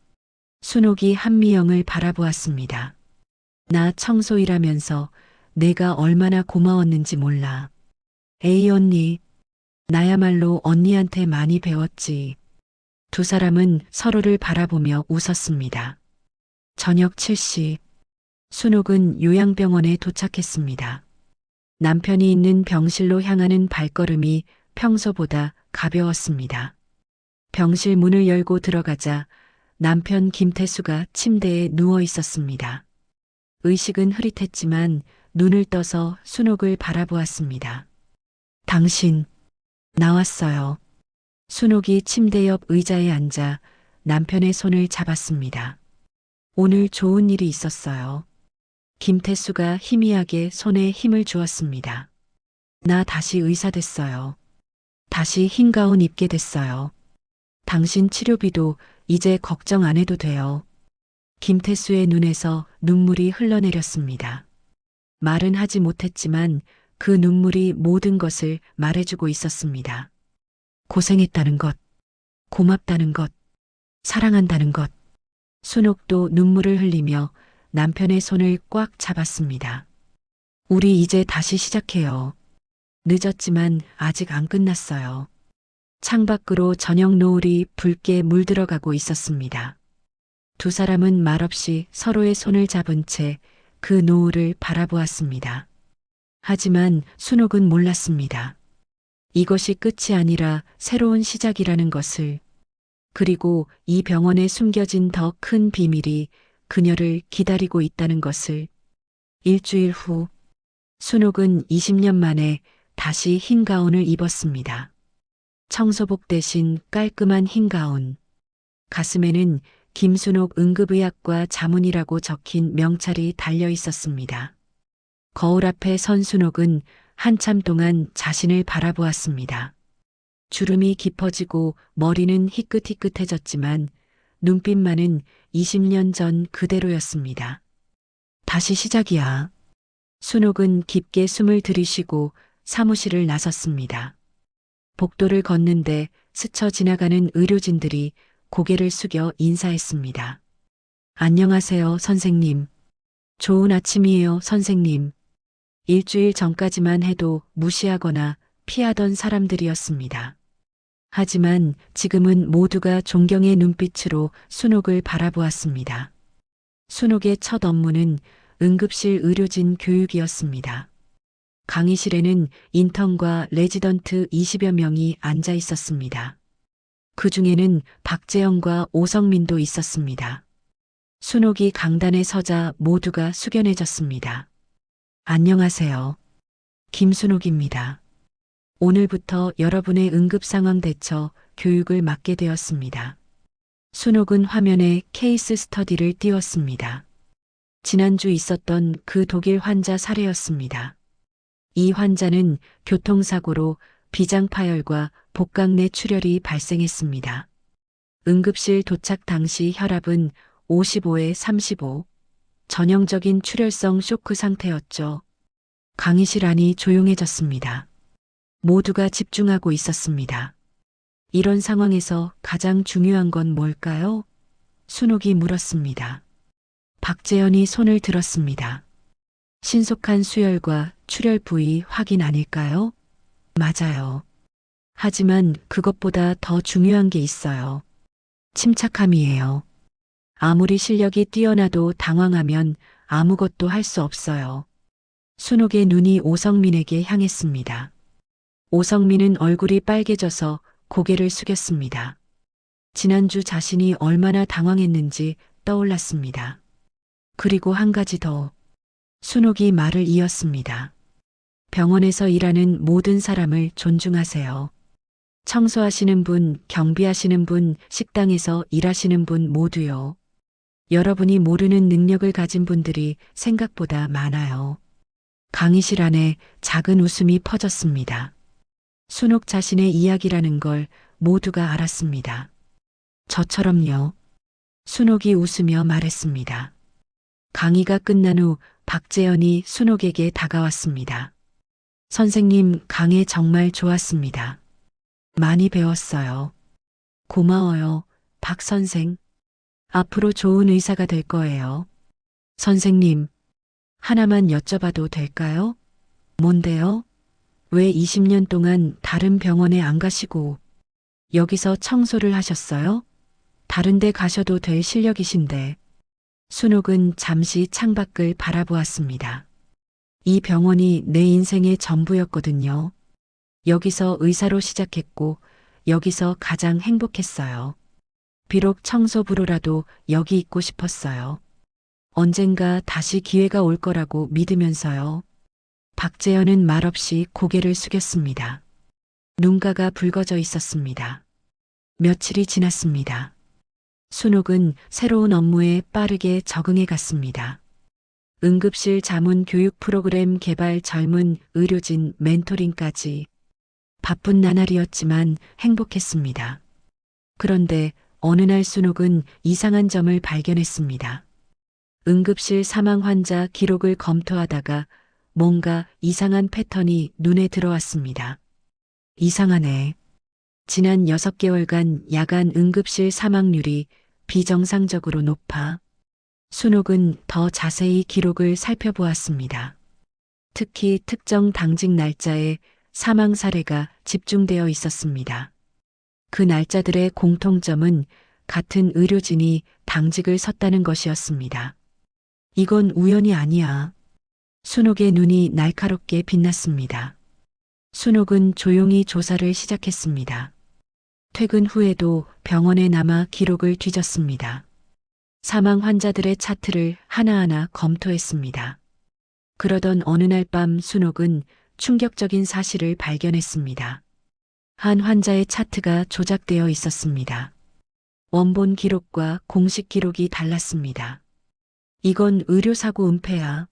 순옥이 한미영을 바라보았습니다. 나 청소일하면서 내가 얼마나 고마웠는지 몰라. 에이 언니, 나야말로 언니한테 많이 배웠지. 두 사람은 서로를 바라보며 웃었습니다. 저녁 7시, 순옥은 요양병원에 도착했습니다. 남편이 있는 병실로 향하는 발걸음이 평소보다 가벼웠습니다. 병실 문을 열고 들어가자 남편 김태수가 침대에 누워 있었습니다. 의식은 흐릿했지만 눈을 떠서 순옥을 바라보았습니다. 당신, 나왔어요. 순옥이 침대 옆 의자에 앉아 남편의 손을 잡았습니다. 오늘 좋은 일이 있었어요. 김태수가 희미하게 손에 힘을 주었습니다. 나 다시 의사 됐어요. 다시 흰 가운 입게 됐어요. 당신 치료비도 이제 걱정 안 해도 돼요. 김태수의 눈에서 눈물이 흘러내렸습니다. 말은 하지 못했지만 그 눈물이 모든 것을 말해주고 있었습니다. 고생했다는 것, 고맙다는 것, 사랑한다는 것. 순옥도 눈물을 흘리며 남편의 손을 꽉 잡았습니다. 우리 이제 다시 시작해요. 늦었지만 아직 안 끝났어요. 창밖으로 저녁 노을이 붉게 물들어가고 있었습니다. 두 사람은 말없이 서로의 손을 잡은 채 그 노을을 바라보았습니다. 하지만 순옥은 몰랐습니다. 이것이 끝이 아니라 새로운 시작이라는 것을, 그리고 이 병원에 숨겨진 더 큰 비밀이 그녀를 기다리고 있다는 것을. 일주일 후, 순옥은 20년 만에 다시 흰 가운을 입었습니다. 청소복 대신 깔끔한 흰 가운. 가슴에는 김순옥 응급의학과 자문이라고 적힌 명찰이 달려 있었습니다. 거울 앞에 선 순옥은 한참 동안 자신을 바라보았습니다. 주름이 깊어지고 머리는 희끗희끗해졌지만 눈빛만은 20년 전 그대로였습니다. 다시 시작이야. 순옥은 깊게 숨을 들이쉬고 사무실을 나섰습니다. 복도를 걷는데 스쳐 지나가는 의료진들이 고개를 숙여 인사했습니다. 안녕하세요, 선생님. 좋은 아침이에요, 선생님. 일주일 전까지만 해도 무시하거나 피하던 사람들이었습니다. 하지만 지금은 모두가 존경의 눈빛으로 순옥을 바라보았습니다. 순옥의 첫 업무는 응급실 의료진 교육이었습니다. 강의실에는 인턴과 레지던트 20여 명이 앉아 있었습니다. 그 중에는 박재영과 오성민도 있었습니다. 순옥이 강단에 서자 모두가 숙연해졌습니다. 안녕하세요. 김순옥입니다. 오늘부터 여러분의 응급상황 대처 교육을 맡게 되었습니다. 순옥은 화면에 케이스 스터디를 띄웠습니다. 지난주 있었던 그 독일 환자 사례였습니다. 이 환자는 교통사고로 비장 파열과 복강내 출혈이 발생했습니다. 응급실 도착 당시 혈압은 55에 35, 전형적인 출혈성 쇼크 상태였죠. 강의실 안이 조용해졌습니다. 모두가 집중하고 있었습니다. 이런 상황에서 가장 중요한 건 뭘까요? 순옥이 물었습니다. 박재현이 손을 들었습니다. 신속한 수혈과 출혈 부위 확인 아닐까요? 맞아요. 하지만 그것보다 더 중요한 게 있어요. 침착함이에요. 아무리 실력이 뛰어나도 당황하면 아무것도 할 수 없어요. 순옥의 눈이 오성민에게 향했습니다. 오성민은 얼굴이 빨개져서 고개를 숙였습니다. 지난주 자신이 얼마나 당황했는지 떠올랐습니다. 그리고 한 가지 더. 순옥이 말을 이었습니다. 병원에서 일하는 모든 사람을 존중하세요. 청소하시는 분, 경비하시는 분, 식당에서 일하시는 분 모두요. 여러분이 모르는 능력을 가진 분들이 생각보다 많아요. 강의실 안에 작은 웃음이 퍼졌습니다. 순옥 자신의 이야기라는 걸 모두가 알았습니다. 저처럼요. 순옥이 웃으며 말했습니다. 강의가 끝난 후 박재현이 순옥에게 다가왔습니다. 선생님, 강의 정말 좋았습니다. 많이 배웠어요. 고마워요, 박 선생. 앞으로 좋은 의사가 될 거예요. 선생님, 하나만 여쭤봐도 될까요? 뭔데요? 왜 20년 동안 다른 병원에 안 가시고 여기서 청소를 하셨어요? 다른 데 가셔도 될 실력이신데. 순옥은 잠시 창밖을 바라보았습니다. 이 병원이 내 인생의 전부였거든요. 여기서 의사로 시작했고 여기서 가장 행복했어요. 비록 청소부로라도 여기 있고 싶었어요. 언젠가 다시 기회가 올 거라고 믿으면서요. 박재현은 말없이 고개를 숙였습니다. 눈가가 붉어져 있었습니다. 며칠이 지났습니다. 순옥은 새로운 업무에 빠르게 적응해 갔습니다. 응급실 자문 교육 프로그램 개발, 젊은 의료진 멘토링까지 바쁜 나날이었지만 행복했습니다. 그런데 어느 날 순옥은 이상한 점을 발견했습니다. 응급실 사망 환자 기록을 검토하다가 뭔가 이상한 패턴이 눈에 들어왔습니다. 이상하네. 지난 6개월간 야간 응급실 사망률이 비정상적으로 높아. 순옥은 더 자세히 기록을 살펴보았습니다. 특히 특정 당직 날짜에 사망 사례가 집중되어 있었습니다. 그 날짜들의 공통점은 같은 의료진이 당직을 섰다는 것이었습니다. 이건 우연이 아니야. 순옥의 눈이 날카롭게 빛났습니다. 순옥은 조용히 조사를 시작했습니다. 퇴근 후에도 병원에 남아 기록을 뒤졌습니다. 사망 환자들의 차트를 하나하나 검토했습니다. 그러던 어느 날 밤 순옥은 충격적인 사실을 발견했습니다. 한 환자의 차트가 조작되어 있었습니다. 원본 기록과 공식 기록이 달랐습니다. 이건 의료사고 은폐야.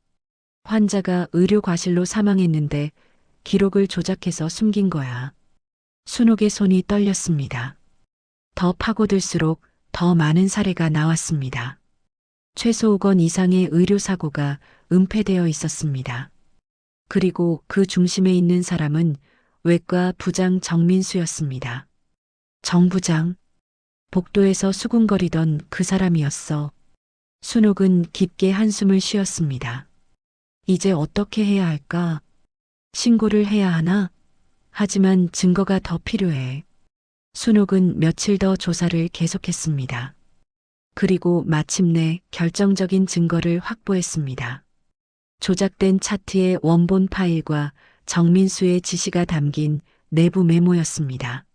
환자가 의료과실로 사망했는데 기록을 조작해서 숨긴 거야. 순옥의 손이 떨렸습니다. 더 파고들수록 더 많은 사례가 나왔습니다. 최소 5건 이상의 의료사고가 은폐되어 있었습니다. 그리고 그 중심에 있는 사람은 외과 부장 정민수였습니다. 정 부장, 복도에서 수군거리던 그 사람이었어. 순옥은 깊게 한숨을 쉬었습니다. 이제 어떻게 해야 할까? 신고를 해야 하나? 하지만 증거가 더 필요해. 순옥은 며칠 더 조사를 계속했습니다. 그리고 마침내 결정적인 증거를 확보했습니다. 조작된 차트의 원본 파일과 정민수의 지시가 담긴 내부 메모였습니다.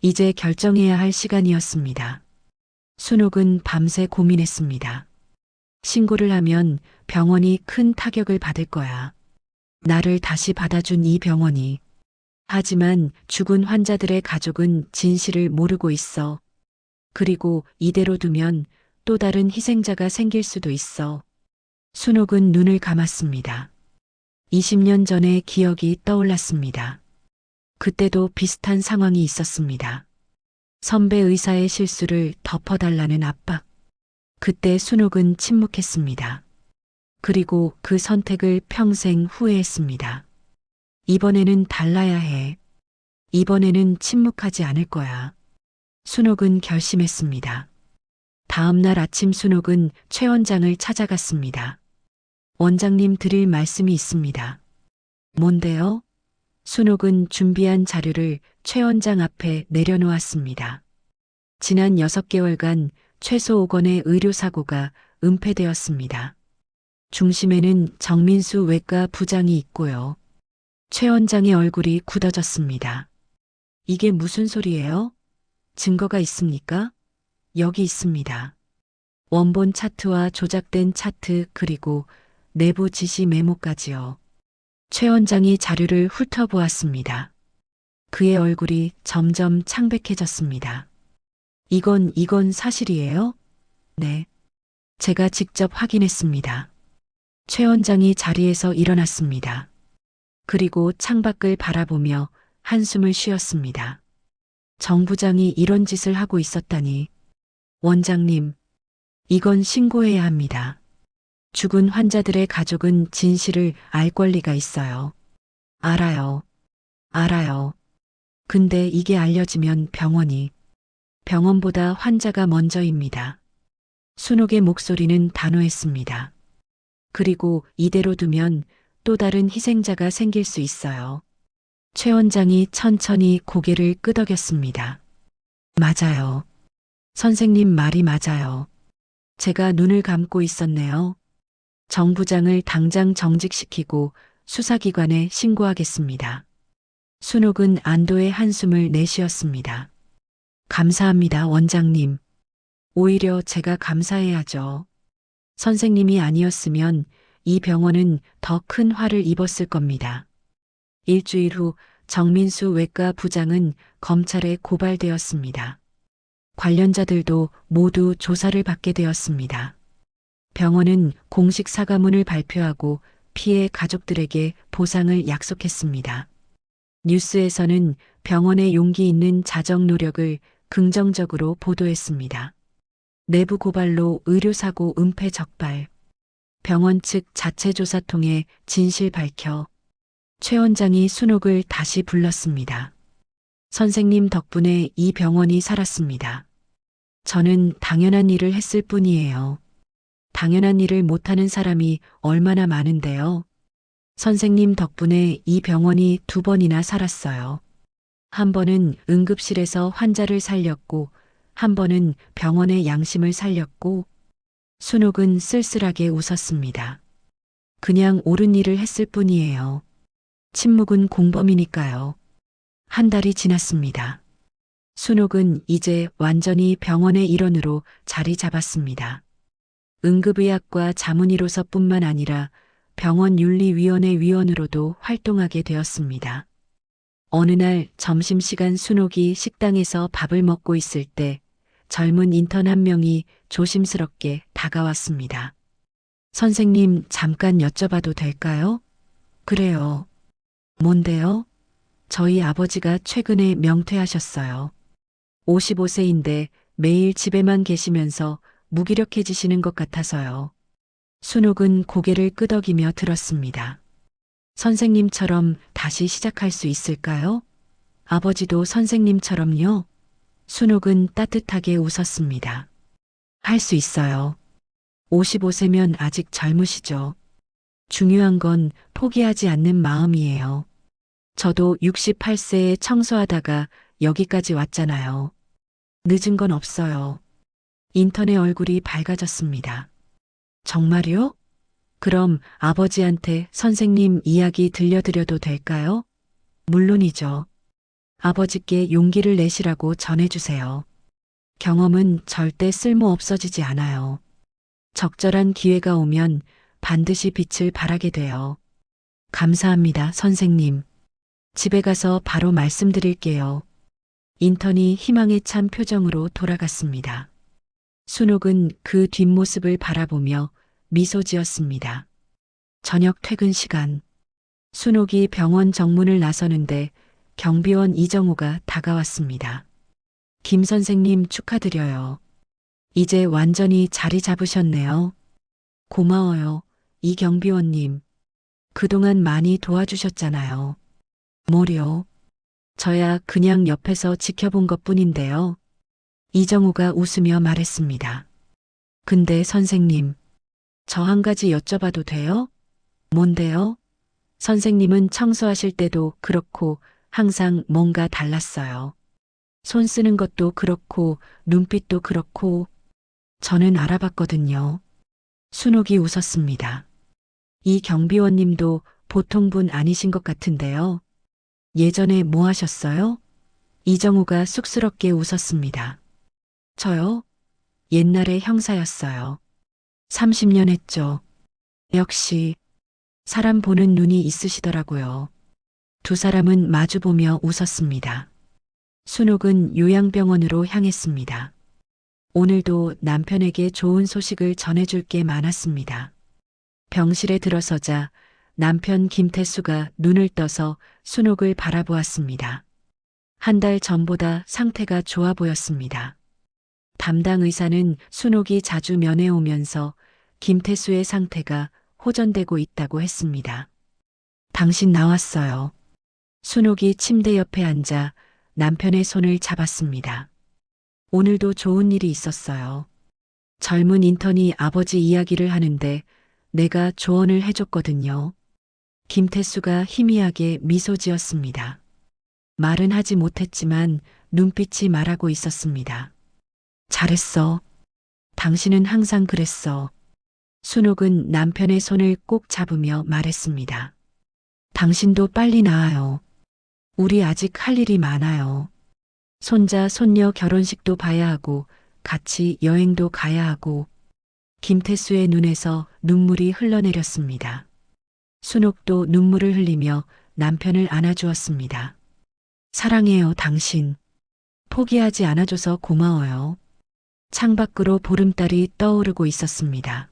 이제 결정해야 할 시간이었습니다. 순옥은 밤새 고민했습니다. 신고를 하면 병원이 큰 타격을 받을 거야. 나를 다시 받아준 이 병원이. 하지만 죽은 환자들의 가족은 진실을 모르고 있어. 그리고 이대로 두면 또 다른 희생자가 생길 수도 있어. 순옥은 눈을 감았습니다. 20년 전의 기억이 떠올랐습니다. 그때도 비슷한 상황이 있었습니다. 선배 의사의 실수를 덮어달라는 압박. 그때 순옥은 침묵했습니다. 그리고 그 선택을 평생 후회했습니다. 이번에는 달라야 해. 이번에는 침묵하지 않을 거야. 순옥은 결심했습니다. 다음 날 아침 순옥은 최 원장을 찾아갔습니다. 원장님, 드릴 말씀이 있습니다. 뭔데요? 순옥은 준비한 자료를 최 원장 앞에 내려놓았습니다. 지난 6개월간 최소 5건의 의료사고가 은폐되었습니다. 중심에는 정민수 외과 부장이 있고요. 최 원장의 얼굴이 굳어졌습니다. 이게 무슨 소리예요? 증거가 있습니까? 여기 있습니다. 원본 차트와 조작된 차트, 그리고 내부 지시 메모까지요. 최 원장이 자료를 훑어보았습니다. 그의 얼굴이 점점 창백해졌습니다. 이건 사실이에요? 네. 제가 직접 확인했습니다. 최 원장이 자리에서 일어났습니다. 그리고 창밖을 바라보며 한숨을 쉬었습니다. 정 부장이 이런 짓을 하고 있었다니. 원장님, 이건 신고해야 합니다. 죽은 환자들의 가족은 진실을 알 권리가 있어요. 알아요. 알아요. 근데 이게 알려지면 병원보다 환자가 먼저입니다. 순옥의 목소리는 단호했습니다. 그리고 이대로 두면 또 다른 희생자가 생길 수 있어요. 최 원장이 천천히 고개를 끄덕였습니다. 맞아요. 선생님 말이 맞아요. 제가 눈을 감고 있었네요. 정 부장을 당장 정직시키고 수사기관에 신고하겠습니다. 순옥은 안도의 한숨을 내쉬었습니다. 감사합니다, 원장님. 오히려 제가 감사해야죠. 선생님이 아니었으면 이 병원은 더 큰 화를 입었을 겁니다. 일주일 후 정민수 외과 부장은 검찰에 고발되었습니다. 관련자들도 모두 조사를 받게 되었습니다. 병원은 공식 사과문을 발표하고 피해 가족들에게 보상을 약속했습니다. 뉴스에서는 병원의 용기 있는 자정 노력을 긍정적으로 보도했습니다. 내부 고발로 의료사고 은폐 적발. 병원 측 자체 조사 통해 진실 밝혀 최 원장이 순옥을 다시 불렀습니다. 선생님 덕분에 이 병원이 살았습니다. 저는 당연한 일을 했을 뿐이에요. 당연한 일을 못하는 사람이 얼마나 많은데요. 선생님 덕분에 이 병원이 2번이나 살았어요. 한 번은 응급실에서 환자를 살렸고, 한 번은 병원의 양심을 살렸고, 순옥은 쓸쓸하게 웃었습니다. 그냥 옳은 일을 했을 뿐이에요. 침묵은 공범이니까요. 한 달이 지났습니다. 순옥은 이제 완전히 병원의 일원으로 자리 잡았습니다. 응급의학과 자문의로서뿐만 아니라 병원윤리위원회 위원으로도 활동하게 되었습니다. 어느 날 점심시간 순옥이 식당에서 밥을 먹고 있을 때 젊은 인턴 한 명이 조심스럽게 다가왔습니다. 선생님, 잠깐 여쭤봐도 될까요? 그래요. 뭔데요? 저희 아버지가 최근에 명퇴하셨어요. 55세인데 매일 집에만 계시면서 무기력해지시는 것 같아서요. 순옥은 고개를 끄덕이며 들었습니다. 선생님처럼 다시 시작할 수 있을까요? 아버지도 선생님처럼요? 순옥은 따뜻하게 웃었습니다. 할 수 있어요. 55세면 아직 젊으시죠. 중요한 건 포기하지 않는 마음이에요. 저도 68세에 청소하다가 여기까지 왔잖아요. 늦은 건 없어요. 인턴의 얼굴이 밝아졌습니다. 정말요? 그럼 아버지한테 선생님 이야기 들려드려도 될까요? 물론이죠. 아버지께 용기를 내시라고 전해주세요. 경험은 절대 쓸모 없어지지 않아요. 적절한 기회가 오면 반드시 빛을 발하게 돼요. 감사합니다, 선생님. 집에 가서 바로 말씀드릴게요. 인턴이 희망에 찬 표정으로 돌아갔습니다. 순옥은 그 뒷모습을 바라보며 미소 지었습니다. 저녁 퇴근 시간. 순옥이 병원 정문을 나서는데 경비원 이정우가 다가왔습니다. 김 선생님 축하드려요. 이제 완전히 자리 잡으셨네요. 고마워요, 이 경비원님. 그동안 많이 도와주셨잖아요. 뭐요? 저야 그냥 옆에서 지켜본 것뿐인데요. 이정우가 웃으며 말했습니다. 근데 선생님, 저 한 가지 여쭤봐도 돼요? 뭔데요? 선생님은 청소하실 때도 그렇고 항상 뭔가 달랐어요. 손 쓰는 것도 그렇고 눈빛도 그렇고 저는 알아봤거든요. 순옥이 웃었습니다. 이 경비원님도 보통 분 아니신 것 같은데요. 예전에 뭐 하셨어요? 이정우가 쑥스럽게 웃었습니다. 저요? 옛날에 형사였어요. 30년 했죠. 역시 사람 보는 눈이 있으시더라고요. 두 사람은 마주보며 웃었습니다. 순옥은 요양병원으로 향했습니다. 오늘도 남편에게 좋은 소식을 전해줄 게 많았습니다. 병실에 들어서자 남편 김태수가 눈을 떠서 순옥을 바라보았습니다. 한 달 전보다 상태가 좋아 보였습니다. 담당 의사는 순옥이 자주 면회 오면서 김태수의 상태가 호전되고 있다고 했습니다. 당신 나왔어요. 순옥이 침대 옆에 앉아 남편의 손을 잡았습니다. 오늘도 좋은 일이 있었어요. 젊은 인턴이 아버지 이야기를 하는데 내가 조언을 해줬거든요. 김태수가 희미하게 미소 지었습니다. 말은 하지 못했지만 눈빛이 말하고 있었습니다. 잘했어. 당신은 항상 그랬어. 순옥은 남편의 손을 꼭 잡으며 말했습니다. 당신도 빨리 나아요. 우리 아직 할 일이 많아요. 손자, 손녀 결혼식도 봐야 하고 같이 여행도 가야 하고. 김태수의 눈에서 눈물이 흘러내렸습니다. 순옥도 눈물을 흘리며 남편을 안아주었습니다. 사랑해요, 당신. 포기하지 않아줘서 고마워요. 창밖으로 보름달이 떠오르고 있었습니다.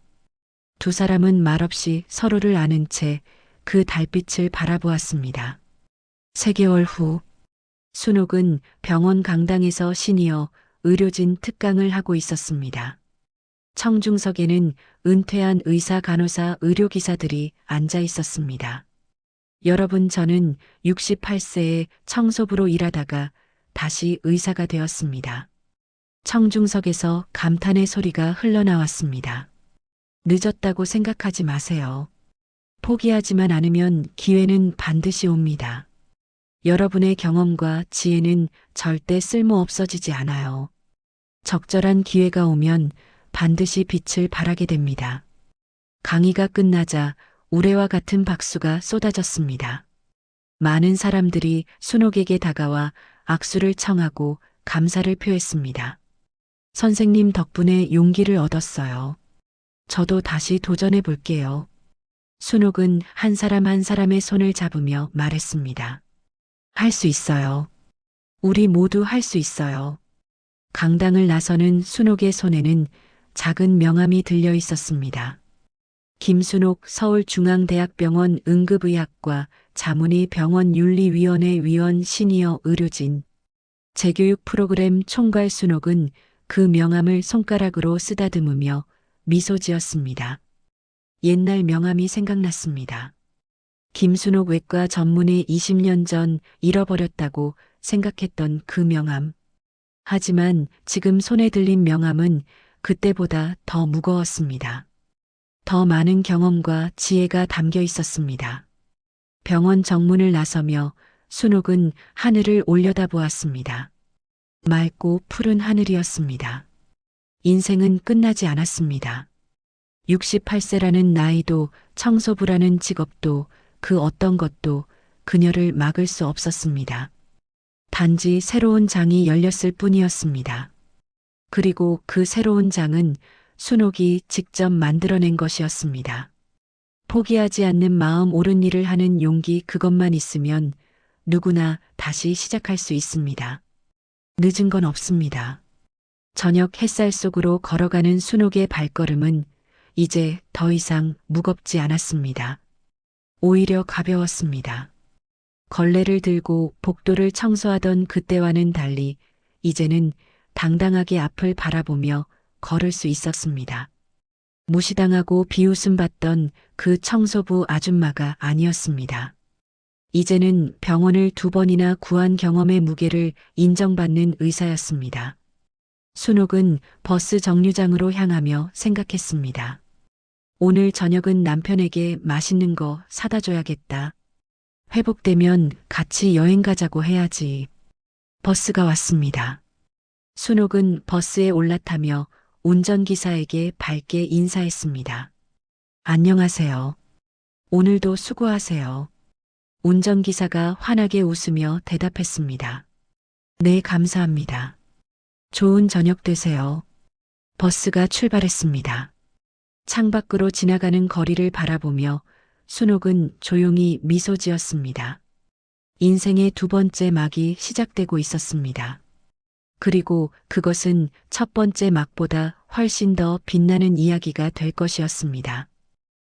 두 사람은 말없이 서로를 아는 채 그 달빛을 바라보았습니다. 3개월 후, 순옥은 병원 강당에서 시니어 의료진 특강을 하고 있었습니다. 청중석에는 은퇴한 의사, 간호사, 의료기사들이 앉아 있었습니다. 여러분, 저는 68세에 청소부로 일하다가 다시 의사가 되었습니다. 청중석에서 감탄의 소리가 흘러나왔습니다. 늦었다고 생각하지 마세요. 포기하지만 않으면 기회는 반드시 옵니다. 여러분의 경험과 지혜는 절대 쓸모 없어지지 않아요. 적절한 기회가 오면 반드시 빛을 발하게 됩니다. 강의가 끝나자 우레와 같은 박수가 쏟아졌습니다. 많은 사람들이 순옥에게 다가와 악수를 청하고 감사를 표했습니다. 선생님 덕분에 용기를 얻었어요. 저도 다시 도전해 볼게요. 순옥은 한 사람 한 사람의 손을 잡으며 말했습니다. 할 수 있어요. 우리 모두 할 수 있어요. 강당을 나서는 순옥의 손에는 작은 명함이 들려 있었습니다. 김순옥 서울중앙대학병원 응급의학과 자문의 병원윤리위원회 위원 시니어 의료진. 재교육 프로그램 총괄. 순옥은 그 명함을 손가락으로 쓰다듬으며 미소 지었습니다. 옛날 명함이 생각났습니다. 김순옥 외과 전문의 20년 전 잃어버렸다고 생각했던 그 명함. 하지만 지금 손에 들린 명함은 그때보다 더 무거웠습니다. 더 많은 경험과 지혜가 담겨 있었습니다. 병원 정문을 나서며 순옥은 하늘을 올려다보았습니다. 맑고 푸른 하늘이었습니다. 인생은 끝나지 않았습니다. 68세라는 나이도 청소부라는 직업도 그 어떤 것도 그녀를 막을 수 없었습니다. 단지 새로운 장이 열렸을 뿐이었습니다. 그리고 그 새로운 장은 순옥이 직접 만들어낸 것이었습니다. 포기하지 않는 마음, 옳은 일을 하는 용기, 그것만 있으면 누구나 다시 시작할 수 있습니다. 늦은 건 없습니다. 저녁 햇살 속으로 걸어가는 순옥의 발걸음은 이제 더 이상 무겁지 않았습니다. 오히려 가벼웠습니다. 걸레를 들고 복도를 청소하던 그때와는 달리 이제는 당당하게 앞을 바라보며 걸을 수 있었습니다. 무시당하고 비웃음 받던 그 청소부 아줌마가 아니었습니다. 이제는 병원을 2번이나 구한 경험의 무게를 인정받는 의사였습니다. 순옥은 버스 정류장으로 향하며 생각했습니다. 오늘 저녁은 남편에게 맛있는 거 사다 줘야겠다. 회복되면 같이 여행 가자고 해야지. 버스가 왔습니다. 순옥은 버스에 올라타며 운전기사에게 밝게 인사했습니다. 안녕하세요. 오늘도 수고하세요. 운전기사가 환하게 웃으며 대답했습니다. 네, 감사합니다. 좋은 저녁 되세요. 버스가 출발했습니다. 창밖으로 지나가는 거리를 바라보며 순옥은 조용히 미소 지었습니다. 인생의 2번째 막이 시작되고 있었습니다. 그리고 그것은 첫 번째 막보다 훨씬 더 빛나는 이야기가 될 것이었습니다.